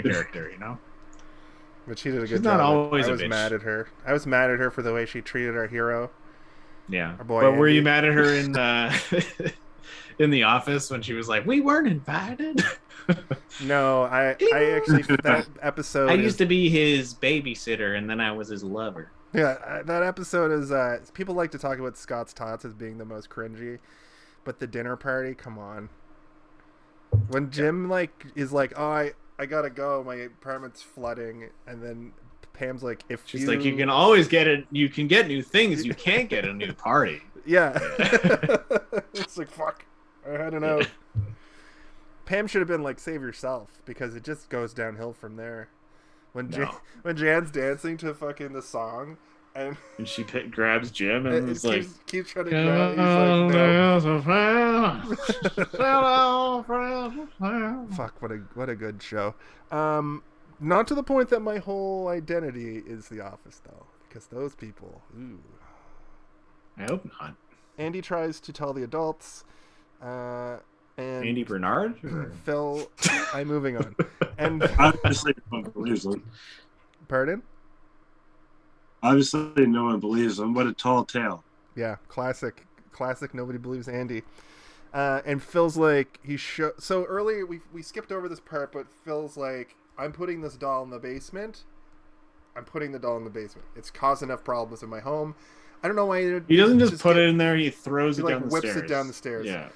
character, you know. But she did a good She's job. not always I a was bitch. mad at her. I was mad at her for the way she treated our hero. Yeah. Our boy But were Andy. you mad at her in in the office when she was like, "We weren't invited"? No, I actually that episode. I used to be his babysitter, and then I was his lover. Yeah, that episode is. People like to talk about Scott's Tots as being the most cringy, but the dinner party, come on. When Jim is like, oh, I gotta go, my apartment's flooding, and then Pam's like, if She's like, you can always get it. You can get new things. You can't get a new party. Yeah. It's like, fuck. I had an out. Pam should have been like, save yourself, because it just goes downhill from there. When Jan's dancing to fucking the song, and she grabs Jim and it is like, keeps trying to grab. He's like, no. Fuck, what a good show. Not to the point that my whole identity is The Office, though, because those people. Ooh. I hope not. Andy tries to tell the adults. And Andy Bernard? Phil, I'm moving on. And Obviously, no one believes him. Pardon? Obviously, no one believes him. What a tall tale. Yeah, classic. Nobody believes Andy. And Phil's like, so earlier we skipped over this part, but Phil's like, I'm putting this doll in the basement. It's caused enough problems in my home. I don't know why he doesn't just put it in there. He throws it down the stairs. Whips it down the stairs. Yeah.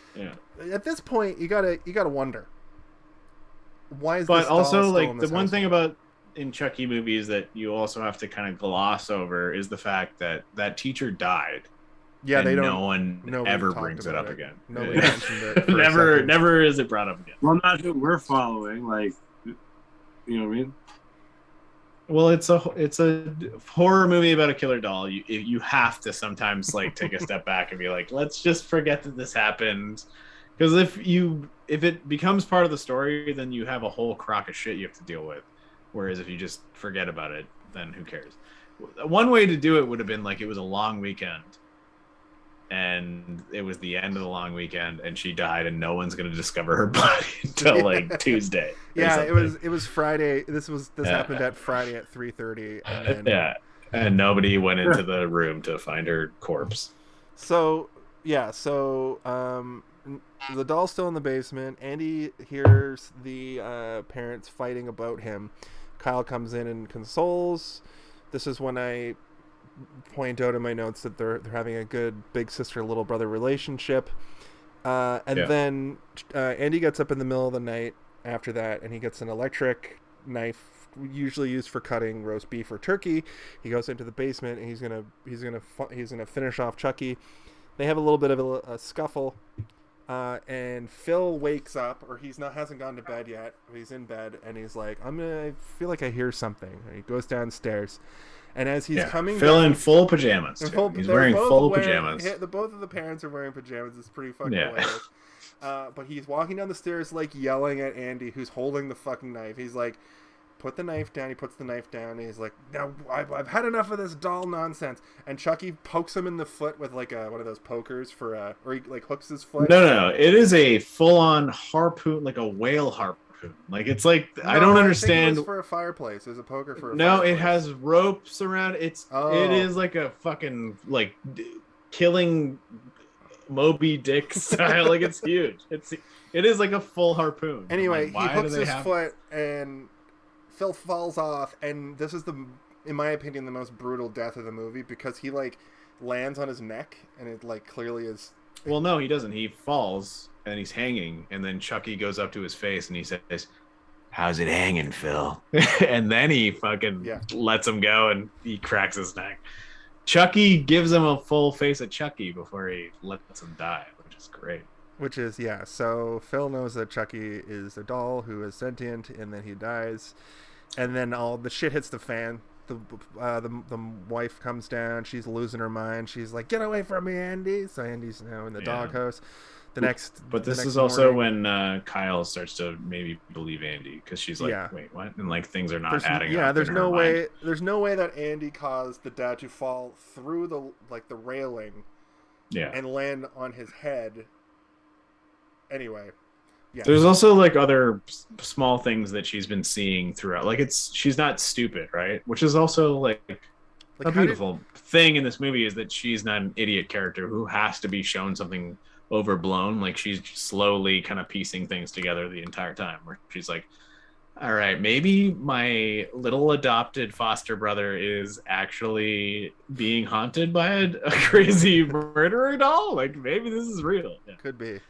At this point, you gotta wonder, why is But this doll also, still like, in the this one thing household? about in Chucky movies that you also have to kind of gloss over is the fact that that teacher died, Yeah, and they no don't. one Nobody ever talked brings it about up it. again. Nobody mentioned it for a never, second. never is it brought up again. Well, not who we're following. Like, you know what I mean? Well, it's a horror movie about a killer doll. You have to sometimes like take a step back and be like, let's just forget that this happened, because if it becomes part of the story, then you have a whole crock of shit you have to deal with. Whereas if you just forget about it, then who cares? One way to do it would have been like it was a long weekend, and it was the end of the long weekend, and she died, and no one's gonna discover her body until like Tuesday. Yeah, it was Friday. This happened at Friday at 3:30, and then Yeah, and nobody went into the room to find her corpse. So the doll's still in the basement. Andy hears the parents fighting about him. Kyle comes in and consoles. This is when I point out in my notes that they're having a good big sister little brother relationship. Then Andy gets up in the middle of the night after that, and he gets an electric knife, usually used for cutting roast beef or turkey. He goes into the basement, and he's gonna finish off Chucky. They have a little bit of a scuffle, and Phil wakes up, or hasn't gone to bed yet. He's in bed, and he's like, I feel like I hear something. And he goes downstairs, and as he's coming Phil down, in full pajamas. He's wearing full pajamas. Both of the parents are wearing pajamas. It's pretty fucking hilarious. But he's walking down the stairs, like, yelling at Andy, who's holding the fucking knife. He's like, put the knife down. He puts the knife down, and he's like, now I've had enough of this doll nonsense. And Chucky pokes him in the foot with like one of those pokers or he like hooks his foot. No, it is a full-on harpoon, like a whale harpoon. Like, it's like, I don't understand. I think it was for a fireplace. There's a poker for a No, fireplace. it has ropes around it. It is like a fucking like killing Moby Dick style. Like, it's huge. It is like a full harpoon. Anyway, like, he hooks his foot, and Phil falls off, and this is in my opinion, the most brutal death of the movie, because he like lands on his neck, and it like clearly is. Well, no, he doesn't. He falls, and he's hanging, and then Chucky goes up to his face, and he says, "How's it hanging, Phil?" And then he fucking lets him go, and he cracks his neck. Chucky gives him a full face of Chucky before he lets him die, which is great. Which is, so Phil knows that Chucky is a doll who is sentient, and then he dies. And then all the shit hits the fan. The wife comes down. She's losing her mind. She's like, "Get away from me, Andy!" So Andy's now in the doghouse. But this is also when Kyle starts to maybe believe Andy, because she's like, "Wait, what?" And like things are not adding up. Yeah, there's in no her way. mind. There's no way that Andy caused the dad to fall through the railing, and land on his head. Anyway. Yeah. There's also like other small things that she's been seeing throughout. Like, she's not stupid, right? Which is also like a beautiful thing in this movie, is that she's not an idiot character who has to be shown something overblown. Like, she's slowly kind of piecing things together the entire time, where she's like, all right, maybe my little adopted foster brother is actually being haunted by a crazy murderer doll. Like, maybe this is real. Yeah. Could be.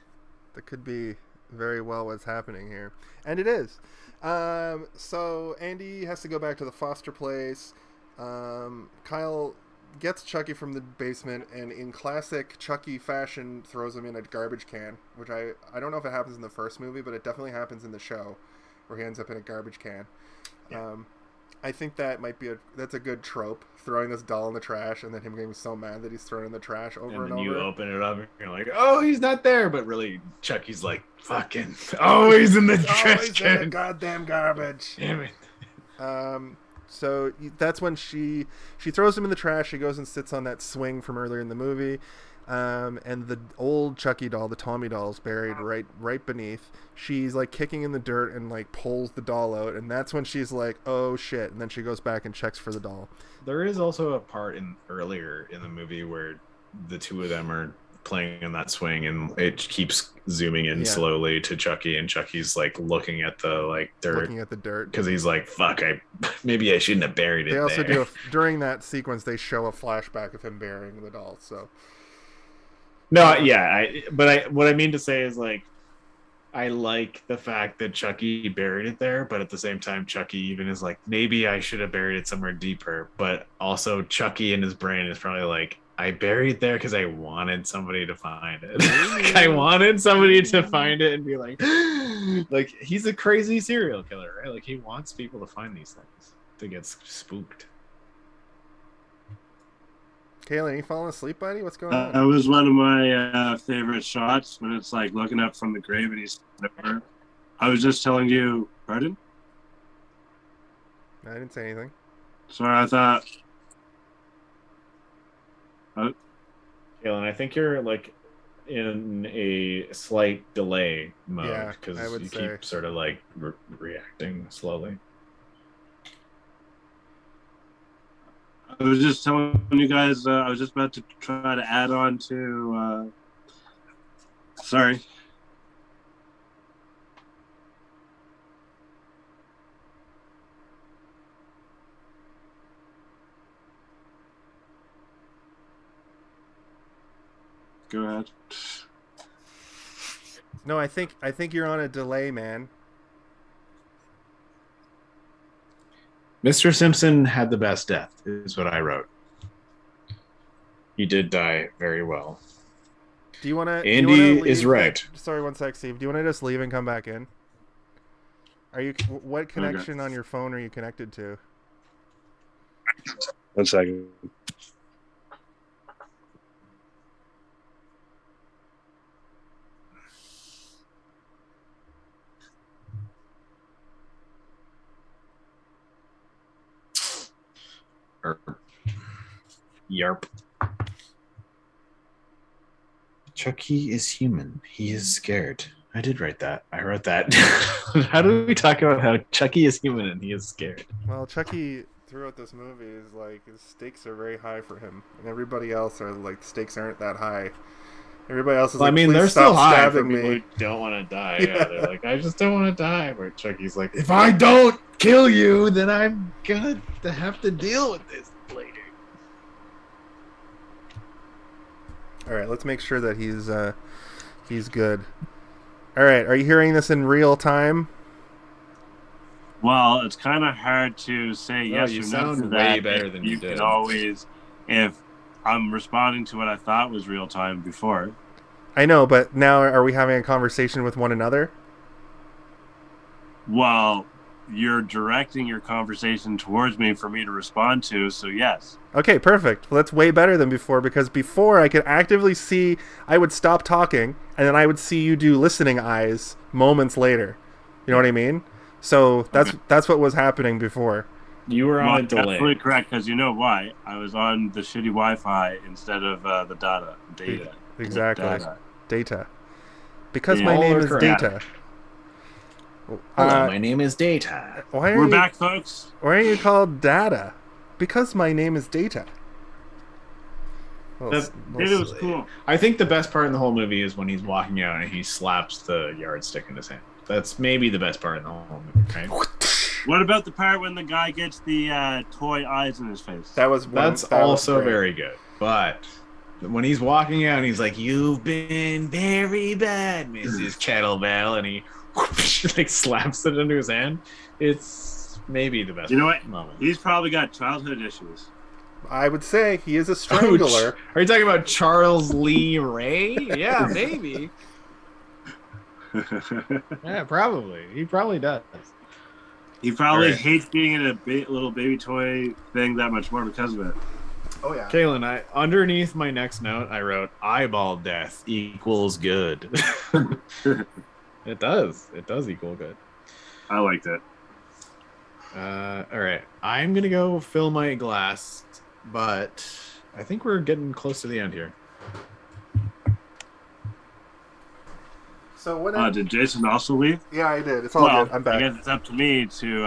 That could be very well what's happening here, and it is. So Andy has to go back to the foster place. Kyle gets Chucky from the basement, and in classic Chucky fashion throws him in a garbage can, which I don't know if it happens in the first movie, but it definitely happens in the show, where he ends up in a garbage can. I think that might be that's a good trope, throwing this doll in the trash, and then him getting so mad that he's thrown in the trash over and over. You open it up, and you're like, "Oh, he's not there," but really, Chucky's like, "Fucking always in the trash can, in the goddamn garbage." Damn it. So that's when she throws him in the trash. She goes and sits on that swing from earlier in the movie. And the old Chucky doll, the Tommy doll, is buried right beneath. She's like kicking in the dirt and like pulls the doll out, and that's when she's like, "Oh shit!" And then she goes back and checks for the doll. There is also a part earlier in the movie where the two of them are playing on that swing, and it keeps zooming in slowly to Chucky, and Chucky's like looking at the dirt, because he's like, "Fuck, maybe I shouldn't have buried it." They also do during that sequence, they show a flashback of him burying the doll. So. No, what I mean to say is, like, I like the fact that Chucky buried it there, but at the same time, Chucky even is like, maybe I should have buried it somewhere deeper. But also, Chucky in his brain is probably like, I buried it there because I wanted somebody to find it. Like, I wanted somebody to find it and be like he's a crazy serial killer, right? Like he wants people to find these things to get spooked. Kaylin, you falling asleep, buddy? What's going on? That was one of my favorite shots when it's like looking up from the grave and he's there. I was just telling you, pardon? I didn't say anything. Sorry, I thought. Kaylin, I think you're like in a slight delay mode because you keep sort of like reacting slowly. I was just telling you guys, I was just about to try to add on to. Sorry. Go ahead. No, I think you're on a delay, man. Mr. Simpson had the best death, is what I wrote. He did die very well. Do you want to? Andy is right. Sorry, one sec, Steve. Do you want to just leave and come back in? Are you? What connection on your phone are you connected to? 1 second. Yarp. Chucky is human. He is scared. I did write that. I wrote that. How do we talk about how Chucky is human and he is scared? Well, Chucky throughout this movie is like his stakes are very high for him, and everybody else are like the stakes aren't that high. Everybody else is like, please they're stop still high stabbing for people me. who don't want to die. Yeah, they're like, I just don't want to die. Where Chucky's like, if I don't kill you, then I'm gonna have to deal with this later. All right, let's make sure that he's good. All right, are you hearing this in real time? Well, it's kind of hard to say yes you or no sound to way that. better than you did. Can always, if I'm responding to what I thought was real time before. I know, but now are we having a conversation with one another? Well, you're directing your conversation towards me for me to respond to, so yes. Okay, perfect. Well, that's way better than before, because before I could actively see, I would stop talking, and then I would see you do listening eyes moments later. You know what I mean? So that's what was happening before. You were on a delay. Absolutely correct, because you know why? I was on the shitty Wi-Fi instead of the data. Exactly. Data. Because Yeah. my name All is correct. Data. Hello, my name is Data. We're back, folks. Why are you called Data? Because my name is Data. It was cool. I think the best part in the whole movie is when he's walking out and he slaps the yardstick in his hand. That's maybe the best part in the whole movie, right? What about the part when the guy gets the toy eyes in his face? That's also very good. But when he's walking out and he's like, "You've been very bad, Mrs. Kettlebell," and he like slaps it into his hand, it's maybe the best. You know what? Moment. He's probably got childhood issues. I would say he is a strangler. Are you talking about Charles Lee Ray? Yeah, maybe. Yeah, probably. He probably does. He probably hates being in a little baby toy thing that much more because of it. Oh yeah. Kaylin, underneath my next note, I wrote eyeball death equals good. It does. It does equal good. I liked it. All right. I'm gonna go fill my glass, but I think we're getting close to the end here. So what? Did Jason also leave? Yeah, I did. It's all good. I'm back. I guess it's up to me to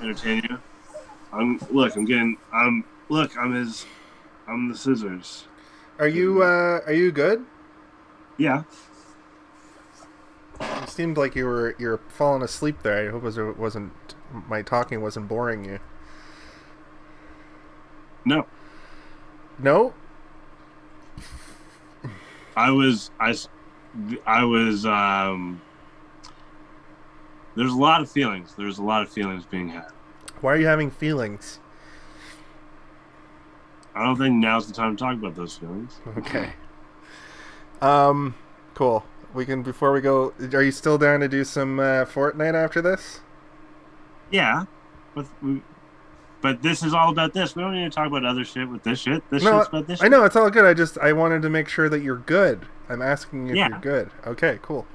entertain you. I'm the scissors. Are you good? Yeah. It seemed like you're falling asleep there. I hope it wasn't my talking wasn't boring you. No. No? I was There's a lot of feelings. There's a lot of feelings being had. Why are you having feelings? I don't think now's the time to talk about those feelings. Okay. Cool. We can, before we go, are you still down to do some Fortnite after this? Yeah, but this is all about this. We don't need to talk about other shit with this shit. This No, shit's about this shit. I know, it's all good. I wanted to make sure that you're good. I'm asking if you're good. Okay, cool.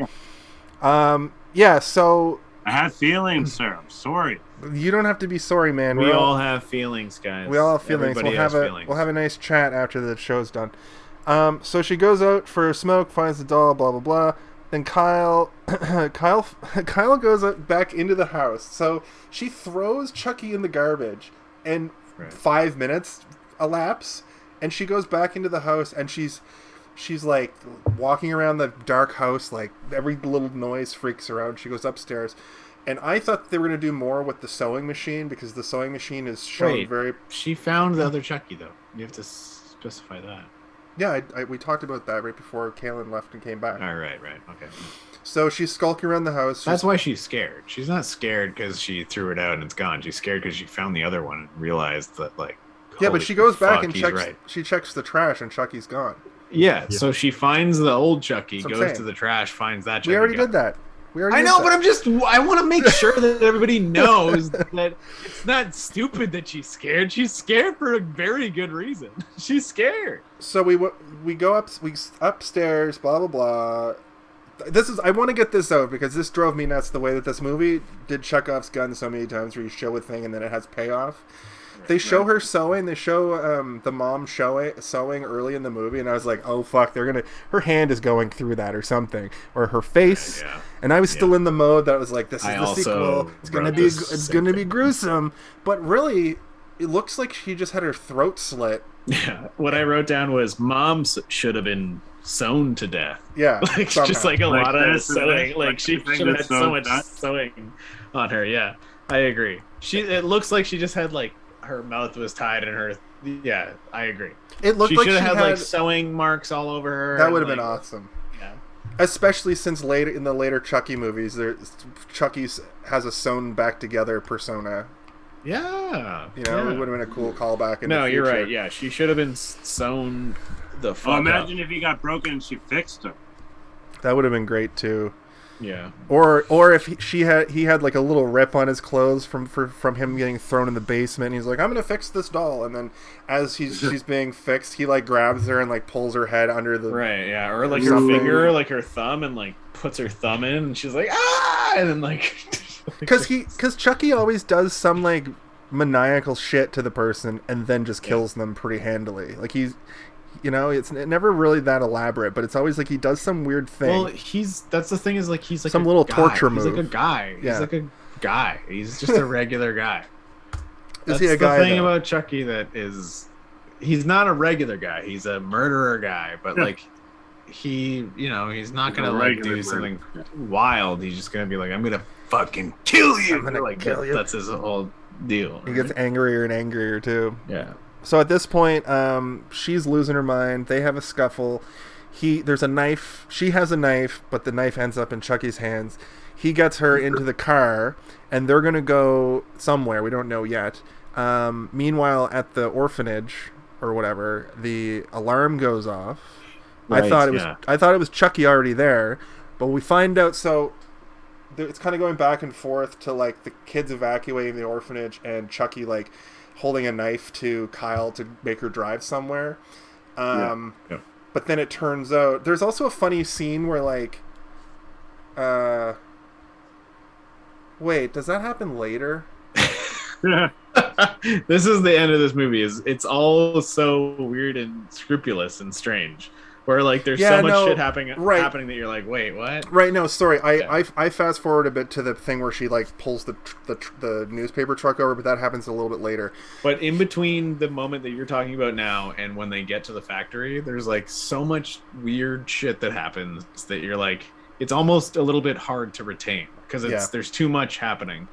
Yeah, so... I have feelings, sir. I'm sorry. You don't have to be sorry, man. We all have feelings, guys. We all have feelings. Everybody has feelings. We'll have a nice chat after the show's done. So she goes out for a smoke, finds the doll, blah blah blah. Then Kyle goes back into the house. So she throws Chucky in the garbage, and 5 minutes elapse, and she goes back into the house, and she's like walking around the dark house, like every little noise freaks her out. She goes upstairs, and I thought they were going to do more with the sewing machine, because the sewing machine is shown very... She found the other Chucky, though. You have to specify that. Yeah, we talked about that right before Kaylin left and came back. All right, okay. So she's skulking around the house. That's why she's scared. She's not scared because she threw it out and it's gone. She's scared because she found the other one and realized that, like... Yeah, but she goes back and checks. Right. She checks the trash, and Chucky's gone. Yeah, so she finds the old Chucky, goes to the trash, finds that Chucky. We already did that. I know, but I want to make sure that everybody knows that it's not stupid that she's scared. She's scared for a very good reason. She's scared. So we go upstairs, blah blah blah. I want to get this out because this drove me nuts, the way that this movie did Chekhov's gun so many times, where you show a thing and then it has payoff. They show her sewing. They show the mom sewing early in the movie, and I was like, "Oh fuck, her hand is going through that or something, or her face." Yeah. And I was still in the mode that was like, "This is the sequel. It's gonna be gruesome." But really, it looks like she just had her throat slit. Yeah. What I wrote down was, "Mom should have been sewn to death." Yeah. Like just like a lot of sewing. Like she should have had so much sewing on her. Yeah, I agree. It looks like she just had like. Her mouth was tied and her... Yeah, I agree. It looked like she should have had like sewing marks all over her. That would have been awesome. Yeah. Especially since in the later Chucky movies, Chucky has a sewn back together persona. Yeah. It would have been a cool callback. No, you're right. Yeah, she should have been sewn the fuck imagine if he got broken and she fixed him. That would have been great too. Yeah. Or if he had like a little rip on his clothes from him getting thrown in the basement, and he's like, "I'm gonna fix this doll," and then as she's being fixed, he like grabs her and like pulls her head under the or like her finger, like her thumb, and like puts her thumb in, and she's like, "Ah!" and then like because Chucky always does some like maniacal shit to the person and then just kills them pretty handily. Like it's never really that elaborate, but it's always like he does some weird thing. Well, that's the thing, is like he's like some little torture move. He's like a guy. Yeah. He's like a guy. He's just a regular guy. Is he a guy? The thing about Chucky he's not a regular guy. He's a murderer guy, but like he's not gonna like do something wild. He's just gonna be like, "I'm gonna fucking kill you." I'm gonna kill you. That's his whole deal. He gets angrier and angrier too. Yeah. So at this point, she's losing her mind. They have a scuffle. There's a knife. She has a knife, but the knife ends up in Chucky's hands. He gets her into the car, and they're going to go somewhere. We don't know yet. Meanwhile, at the orphanage, or whatever, the alarm goes off. Right, I thought it was Chucky already there, but we find out, so it's kind of going back and forth to like the kids evacuating the orphanage and Chucky like holding a knife to Kyle to make her drive somewhere. But then it turns out there's also a funny scene where like wait, does that happen later? This is the end of this movie. It's all so weird and scrupulous and strange. Where like there's so much shit happening that you're like, wait, what? Right, no, sorry. I fast forward a bit to the thing where she like pulls the newspaper truck over, but that happens a little bit later. But in between the moment that you're talking about now and when they get to the factory, there's like so much weird shit that happens that you're like, it's almost a little bit hard to retain. because Yeah. there's too much happening,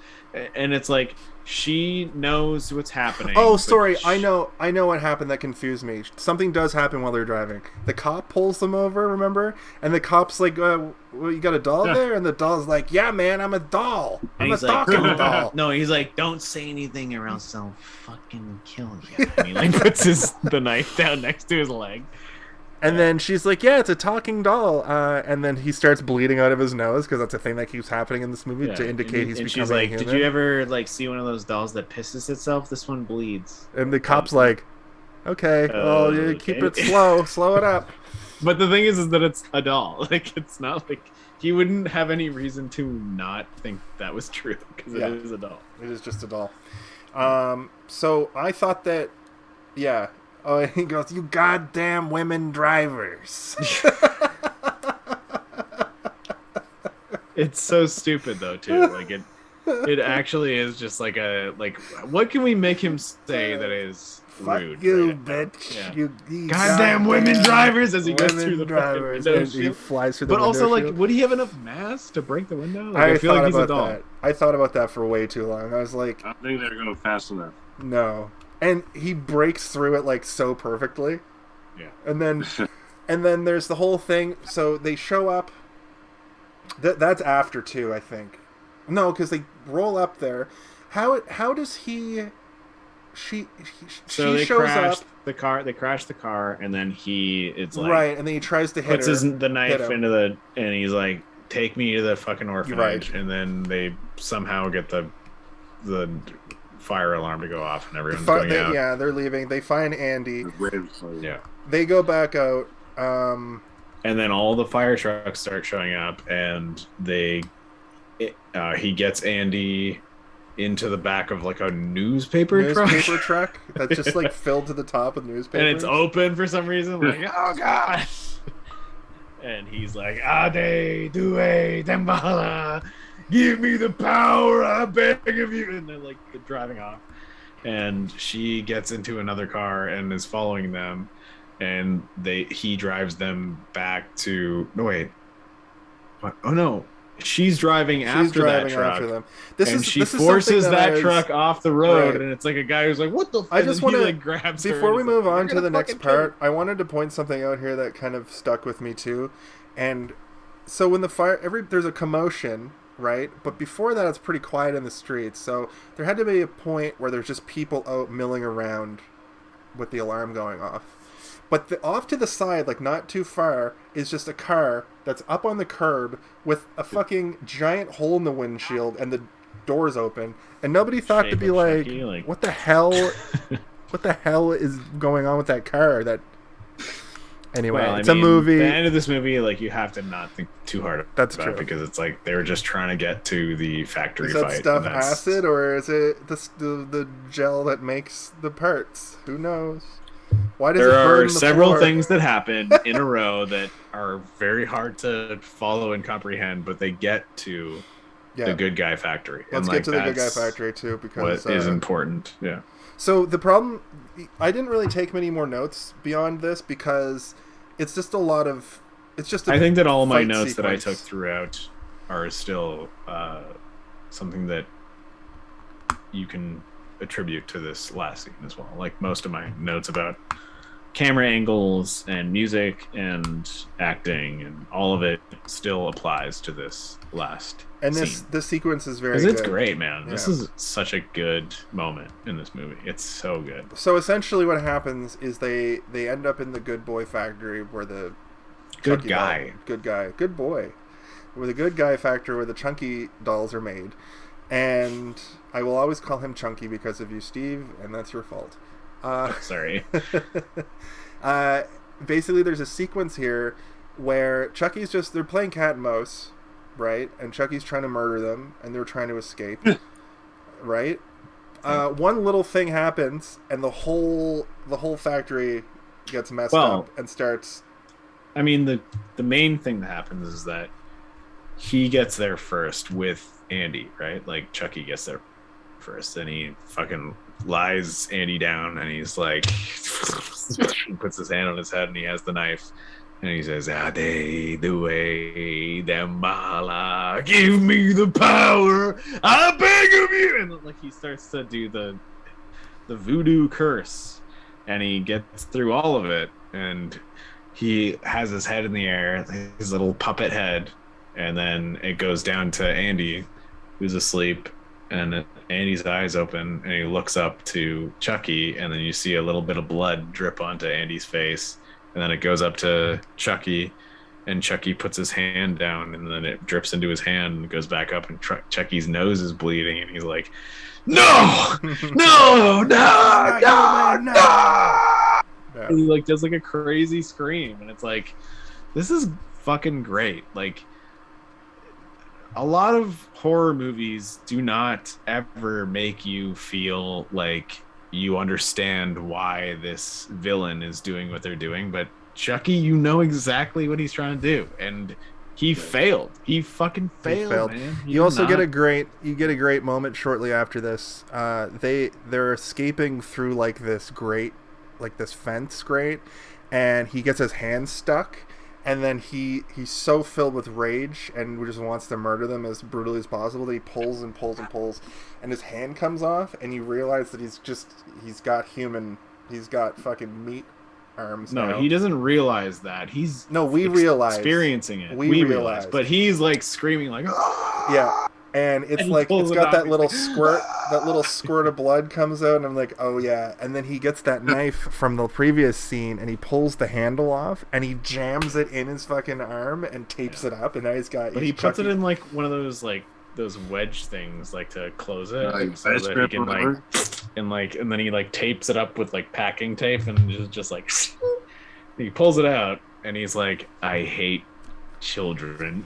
and it's like she knows what's happening. Oh, but sorry. I know what happened that confused me. Something does happen while they're driving. The cop pulls them over, remember? And the cop's like, well, you got a doll there? And the doll's like, yeah, man, I'm a doll. I'm a talking doll. No, he's like, don't say anything or else I'll fucking kill you. And he like puts the knife down next to his leg. And then she's like, yeah, it's a talking doll. And then he starts bleeding out of his nose because that's a thing that keeps happening in this movie to indicate he's becoming she's like, human. did you ever like see one of those dolls that pisses itself? This one bleeds. And the cop's like, okay, well, you keep it slow it up. But the thing is that it's a doll. Like, it's not like he wouldn't have any reason to not think that was true because it is a doll. It is just a doll. So I thought that, yeah. Oh, he goes, you goddamn women drivers. It's so stupid though too. Like it actually is just like what can we make him say that is rude? Fuck you, right? bitch. Yeah. You goddamn women drivers as he goes through the drivers window and he shield. flies through the But window also, like, shield. would he have enough mass to break the window? Like, I feel thought like he's a about doll. that. I thought about that for way too long. I was like, I don't think they're going fast enough. no. And he breaks through it like so perfectly. Yeah. And then there's the whole thing. So they show up. That's after too, I think. No, because they roll up there. How does he? She shows crashed up. the car. They crash the car, and then it's like right, and then he tries to hit puts her. the knife into and he's like, "Take me to the fucking orphanage." Right. And then they somehow get the fire alarm to go off, and everyone's going out. Yeah, they're leaving. They find Andy. Yeah. They go back out. And then all the fire trucks start showing up, and he gets Andy into the back of like a newspaper truck that's just like filled to the top with newspapers, and it's open for some reason. Like, oh god! And he's like, "Ade, due, dembala, give me the power, I beg of you!" And they're like driving off, and she gets into another car and is following them, and he drives them back to. No wait, what? Oh no. She's driving after that truck. She forces that truck off the road, right. And it's like a guy who's like, "What the?" I just want to grabs before we move on to the next part. I wanted to point something out here that kind of stuck with me too, and so when the there's a commotion, right? But before that, it's pretty quiet in the streets. So there had to be a point where there's just people out milling around with the alarm going off. But off to the side, like not too far, is just a car that's up on the curb with a fucking giant hole in the windshield and the doors open. And nobody thought to be like, Chucky, what the hell? What the hell is going on with that car? Anyway, it's a movie. The end of this movie, like you have to not think too hard about That's true. it because it's like they were just trying to get to the factory fight. Is that stuff acid or is it the gel that makes the parts? Who knows? Why does there it burn are the several floor? things that happen in a row that are very hard to follow and comprehend, but they get to the good guy factory. Let's get to the good guy factory too, because what is important. Yeah. So the problem, I didn't really take many more notes beyond this because it's just a lot of. It's just. I think that all my notes that I took throughout are still something that you can attribute to this last scene as well. Like most of my notes about camera angles and music and acting and all of it still applies to this last scene. This sequence is very good. It's great, man. Yeah. This is such a good moment in this movie. It's so good. So essentially what happens is they end up in the good boy factory where the good guy where the good guy factory where the Chunky dolls are made. And I will always call him Chunky because of you, Steve, and that's your fault. Sorry. Basically, there's a sequence here where Chucky's they're playing cat and mouse, right? And Chucky's trying to murder them, and they're trying to escape, right? One little thing happens, and the whole factory gets messed up and starts... I mean, the main thing that happens is that he gets there first with Andy, right? Like Chucky gets there first, and he fucking lies Andy down, and he's like, he puts his hand on his head, and he has the knife, And he says, Ade, the way, Dambala, give me the power, I beg of you. And like he starts to do the voodoo curse, and he gets through all of it, and he has his head in the air, his little puppet head, and then it goes down to Andy, who's asleep, and Andy's eyes open, and he looks up to Chucky, and then you see a little bit of blood drip onto Andy's face. And then it goes up to Chucky, and Chucky puts his hand down, and then it drips into his hand and goes back up, and Chucky's nose is bleeding, and he's like, no, no, no, no, no. Yeah. And he like does like a crazy scream, and it's like, this is fucking great. Like, a lot of horror movies do not ever make you feel like you understand why this villain is doing what they're doing, but Chucky, you know exactly what he's trying to do, and he failed. He fucking failed. Man. You also get a great moment shortly after this. They're escaping through like this fence grate, and he gets his hand stuck. And then he's so filled with rage and just wants to murder them as brutally as possible that he pulls and pulls and pulls, and his hand comes off, and you realize that he's got fucking meat arms. No, now. he doesn't realize that. We realize experiencing it. We realize, but he's like screaming like, ah! Yeah. And it's and like it's got that little like, squirt of blood comes out, and I'm like, oh yeah. And then he gets that knife from the previous scene, and he pulls the handle off, and he jams it in his fucking arm and tapes it up, and now he's got. But he puts it in like one of those those wedge things like to close it, so that he can and then he like tapes it up with like packing tape, and just like he pulls it out, and he's like, I hate children.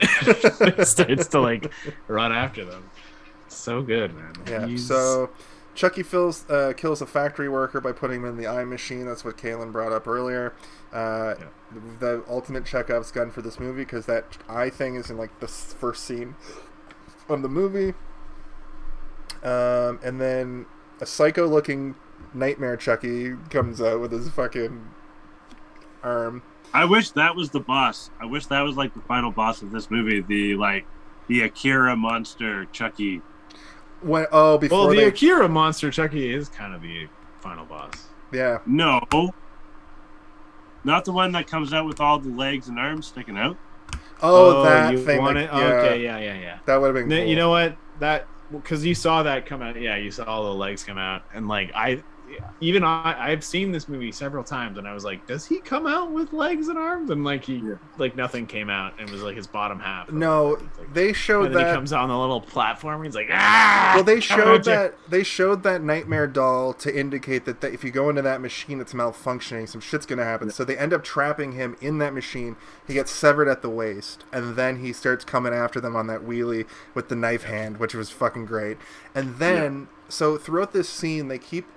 Starts to like run after them. So good, man. Yeah. So Chucky kills a factory worker by putting him in the eye machine. That's what Kaylin brought up earlier. The ultimate Chekhov's gun for this movie, because that eye thing is in like the first scene of the movie. And then a psycho-looking nightmare Chucky comes out with his fucking arm. I wish that was the boss. I wish that was like the final boss of this movie. The Akira monster Chucky. The Akira monster Chucky is kind of the final boss. Yeah. No. Not the one that comes out with all the legs and arms sticking out. That you thing. Want it? Yeah. Okay, yeah. That would have been cool. You know what? Because you saw that come out. Yeah, you saw all the legs come out, and like I've seen this movie several times, and I was like, does he come out with legs and arms? And like nothing came out, and it was like his bottom half. No, they showed and that then he comes on the little platform, and he's like, ah. Well, they showed that nightmare doll to indicate that if you go into that machine, it's malfunctioning. Some shit's gonna happen. So they end up trapping him in that machine. He gets severed at the waist, and then he starts coming after them on that wheelie with the knife hand, which was fucking great. And then, so throughout this scene, they keep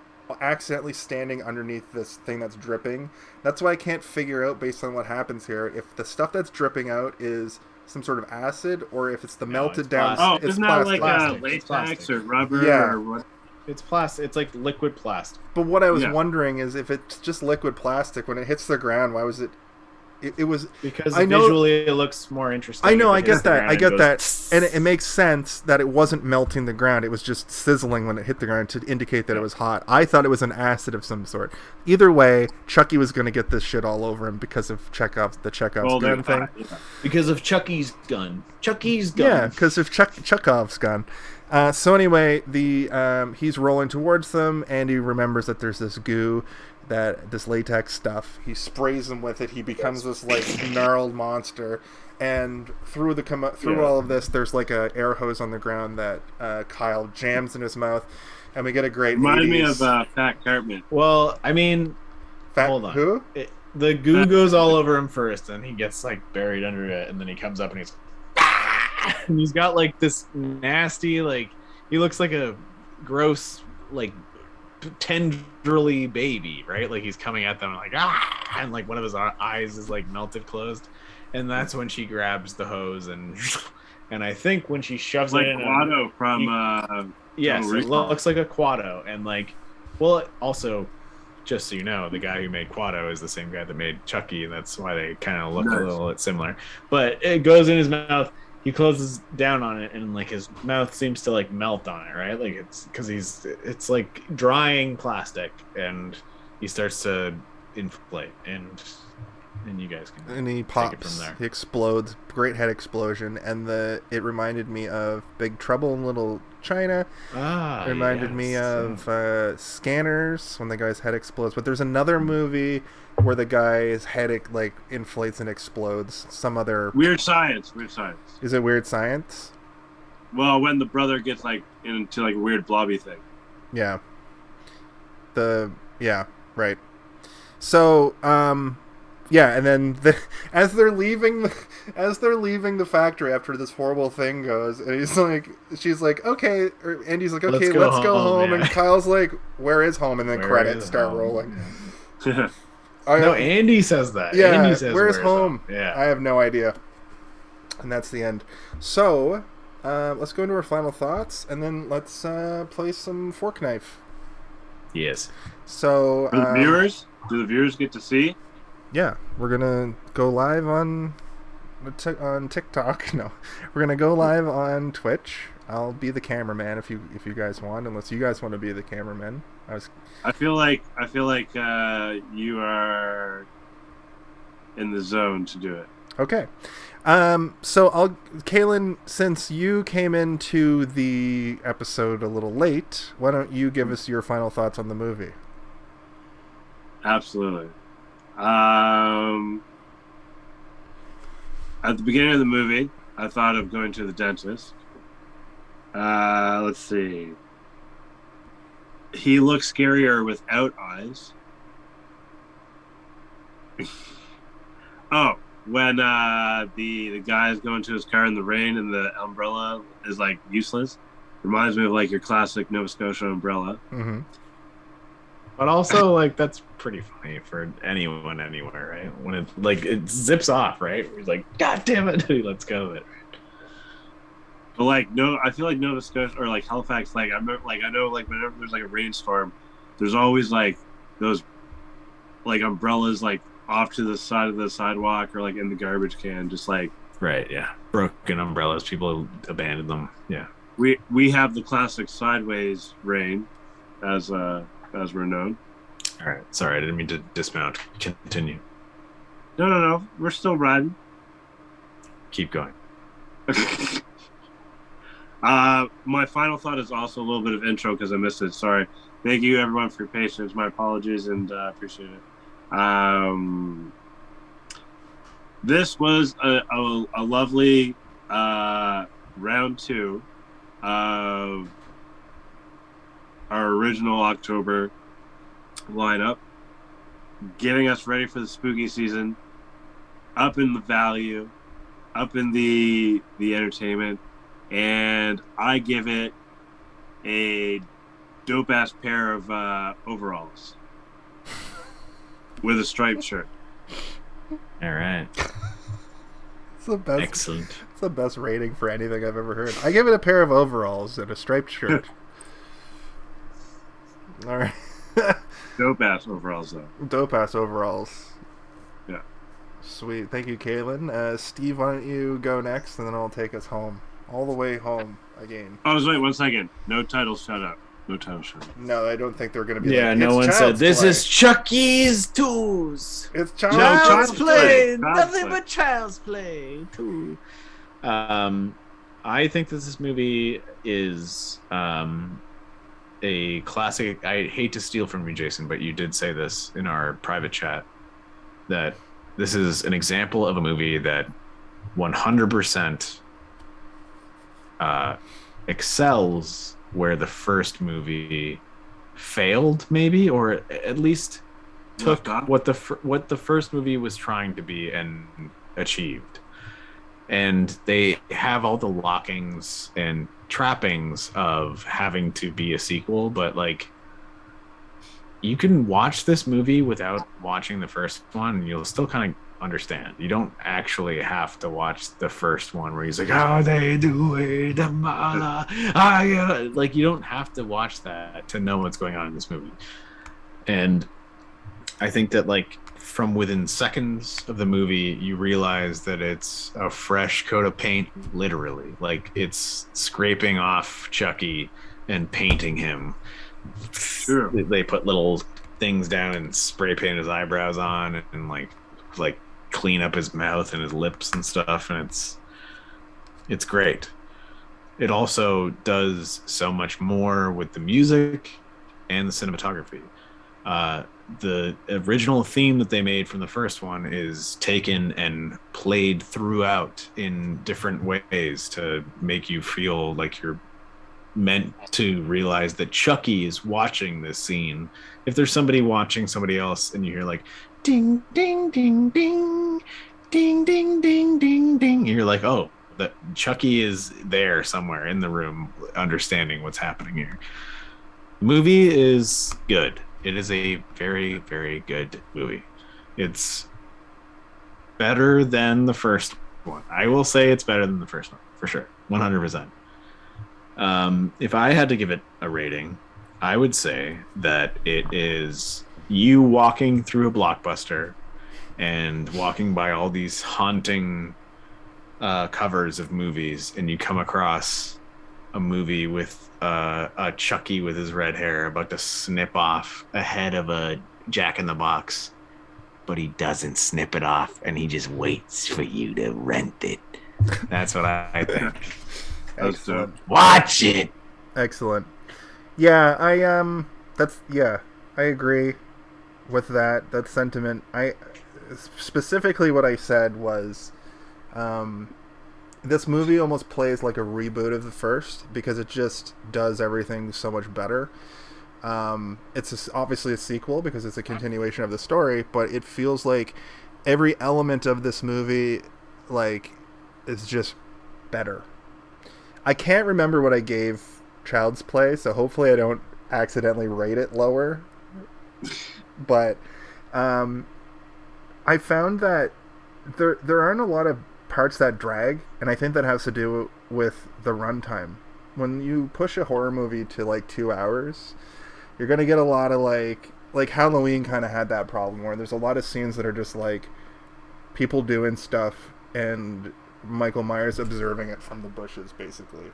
accidentally standing underneath this thing that's dripping. That's why I can't figure out, based on what happens here, if the stuff that's dripping out is some sort of acid or if it's the melted down. Oh, isn't that like latex or rubber or what? It's plastic. It's like liquid plastic. But what I was wondering is, if it's just liquid plastic, when it hits the ground, why was it? It was because visually it looks more interesting. I know, I get that, and it makes sense that it wasn't melting the ground; it was just sizzling when it hit the ground to indicate that it was hot. I thought it was an acid of some sort. Either way, Chucky was going to get this shit all over him because of Chekhov's gun thing. Because of Chucky's gun. Yeah, because of Chekhov's gun. So anyway, he's rolling towards them, and he remembers that there's this goo. This latex stuff, he sprays them with it. He becomes this like gnarled monster, and through all of this, there's like a air hose on the ground that Kyle jams in his mouth, and we get a great. Remind me of Fat Cartman. Well, I mean, hold on. Who? The goo goes all over him first, and he gets like buried under it, and then he comes up and and he's got like this nasty, like he looks like a gross like tenderly baby, right? Like he's coming at them like and like one of his eyes is like melted closed, and that's when she grabs the hose and I think when she shoves like it in Quado from yes, it looks like a Quado, and like, well, also just so you know, the guy who made Quado is the same guy that made Chucky, and that's why they kind of look a little bit similar. But it goes in his mouth. He closes down on it, and like his mouth seems to like melt on it, right? Like it's because it's like drying plastic, and he starts to inflate, and you guys can and he take pops. it from there. He explodes. Great head explosion, and it reminded me of Big Trouble in Little China. It reminded me of Scanners when the guy's head explodes. But there's another movie where the guy's head like inflates and explodes. Some other Weird Science. Is it Weird Science? Well, when the brother gets like into like a weird blobby thing. Yeah. Right. So, yeah, and then as they're leaving the factory after this horrible thing goes, and she's like, okay, or Andy's like, okay, let's go home, and Kyle's like, where is home? And then credits start rolling. Yeah. No, Andy says that. Yeah, Andy says, where's home? Yeah, I have no idea. And that's the end. So, let's go into our final thoughts, and then let's play some Fork Knife. Yes. So, do the viewers get to see? Yeah, we're gonna go live on TikTok. No, we're gonna go live on Twitch. I'll be the cameraman if you guys want, unless you guys want to be the cameraman. I feel like you are in the zone to do it. Okay. So Kaylin, since you came into the episode a little late, why don't you give us your final thoughts on the movie? Absolutely. At the beginning of the movie, I thought of going to the dentist. Let's see. He looks scarier without eyes. Oh, when the guys go into his car in the rain and the umbrella is like useless. Reminds me of like your classic Nova Scotia umbrella. Mm-hmm. But also, like, that's pretty funny for anyone, anywhere, right? When it zips off, right? He's like, God damn it, he lets go of it. But like, no, I feel like Nova Scotia or like Halifax, like I know like whenever there's like a rainstorm, there's always like those like umbrellas like off to the side of the sidewalk or like in the garbage can, just like right, yeah, broken umbrellas, people abandon them. Yeah, we have the classic sideways rain, as we're known. All right, sorry, I didn't mean to dismount. Continue. No, we're still riding. Keep going. My final thought is also a little bit of intro because I missed it. Sorry. Thank you everyone for your patience. My apologies, and appreciate it. This was a lovely round 2 of our original October lineup, getting us ready for the spooky season, up in the value, up in the entertainment, and I give it a dope ass pair of overalls with a striped shirt. All right. It's the best. Excellent. It's the best rating for anything I've ever heard. I give it a pair of overalls and a striped shirt. All right. Dope ass overalls, though. Dope ass overalls. Yeah. Sweet. Thank you, Kaylin. Steve, why don't you go next, and then I'll take us home. All the way home again. Oh, wait 1 second. No titles, shut up. No, I don't think they're going to be. Yeah, no one said this is Chucky's Tools. It's child's play. Nothing but child's play. Too. I think that this movie is a classic. I hate to steal from you, Jason, but you did say this in our private chat that this is an example of a movie that 100% excels where the first movie failed, maybe, or at least took what the first movie was trying to be and achieved. And they have all the lockings and trappings of having to be a sequel, but like you can watch this movie without watching the first one and you'll still kind of understand. You don't actually have to watch the first one where he's like, "Oh, they do it, like you don't have to watch that to know what's going on in this movie." And I think that like from within seconds of the movie, you realize that it's a fresh coat of paint, literally. Like it's scraping off Chucky and painting him. Sure. They put little things down and spray paint his eyebrows on and like clean up his mouth and his lips and stuff, and it's great. It also does so much more with the music and the cinematography. The original theme that they made from the first one is taken and played throughout in different ways to make you feel like you're meant to realize that Chucky is watching this scene. If there's somebody watching somebody else and you hear like ding ding ding ding ding ding ding ding ding, you're like, oh, that Chucky is there somewhere in the room understanding what's happening here. The movie is good. It is a very, very good movie. It's better than the first one. I will say it's better than the first one, for sure. 100%. If I had to give it a rating, I would say that it is you walking through a Blockbuster and walking by all these haunting covers of movies, and you come across a movie with a Chucky with his red hair about to snip off a head of a Jack in the Box, but he doesn't snip it off, and he just waits for you to rent it. That's what I think. Excellent. Watch it. Excellent. Yeah, I agree with that sentiment. I specifically what I said was this movie almost plays like a reboot of the first because it just does everything so much better. It's obviously a sequel because it's a continuation of the story, but it feels like every element of this movie like is just better. I can't remember what I gave Child's Play, so hopefully I don't accidentally rate it lower. But I found that there aren't a lot of parts that drag, and I think that has to do with the runtime. When you push a horror movie to like 2 hours, you're gonna get a lot of like Halloween kind of had that problem where there's a lot of scenes that are just like people doing stuff and Michael Myers observing it from the bushes, basically.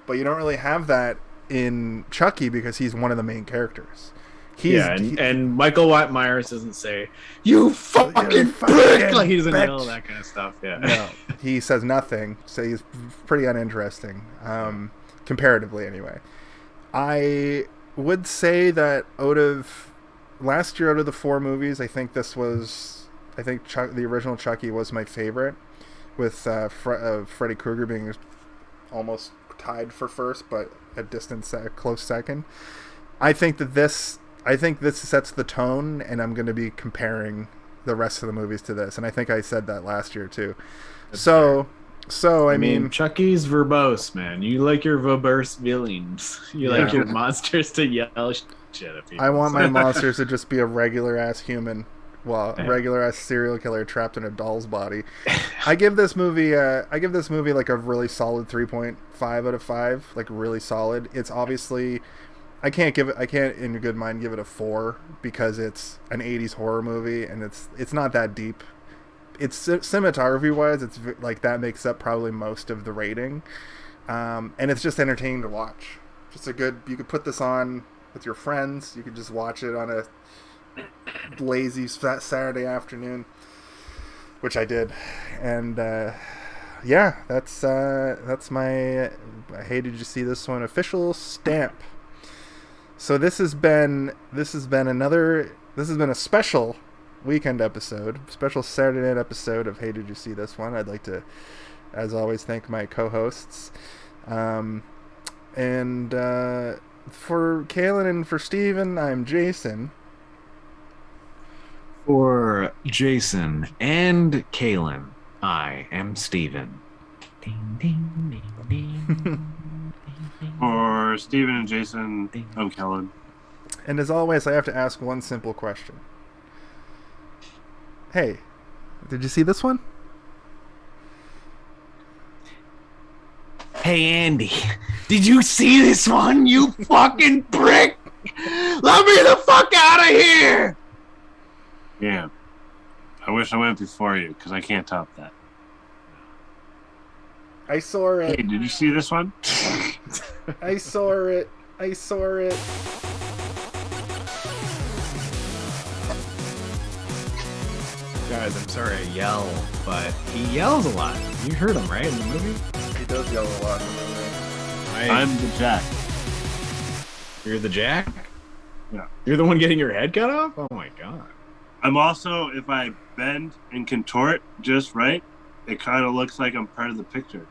But you don't really have that in Chucky because he's one of the main characters. And Michael Myers doesn't say, "You fucking prick!" Like he doesn't yell that kind of stuff. Yeah, no, he says nothing. So he's pretty uninteresting, comparatively, anyway. I would say that last year, out of the 4 movies, I think the original Chucky was my favorite, with Freddy Krueger being almost tied for first, but a close second. I think this sets the tone, and I'm going to be comparing the rest of the movies to this, and I think I said that last year too. So I mean, Chucky's verbose, man. You like your verbose villains. You like your monsters to yell shit at people. I want my monsters to just be a regular ass human. Well, a regular ass serial killer trapped in a doll's body. I give this movie like a really solid 3.5 out of 5, like really solid. It's obviously I can't in a good mind give it a 4 because it's an 80s horror movie and it's not that deep. It's cinematography wise, it's like that makes up probably most of the rating. And it's just entertaining to watch. Just you could put this on with your friends. You could just watch it on a lazy Saturday afternoon, which I did, and that's my Hey, did you see this one official stamp. So this has been a special weekend episode, special Saturday night episode of Hey, did you see this one? I'd like to, as always, thank my co-hosts, and for Kaylin and for Steven, I'm Jason. For Jason and Kaylin, I am Steven. Ding, ding, ding, ding. For Steven and Jason, I'm Kellen. And as always, I have to ask one simple question. Hey, did you see this one? Hey, Andy, did you see this one, you fucking prick? Let me the fuck out of here! Yeah. I wish I went before you because I can't top that. I saw it. Hey, did you see this one? I saw it. I saw it. Guys, I'm sorry I yell, but he yells a lot. You heard him, right, in the movie? He does yell a lot in the movie. I'm the Jack. You're the Jack? Yeah. You're the one getting your head cut off? Oh my god. I'm also, if I bend and contort just right, it kind of looks like I'm part of the picture.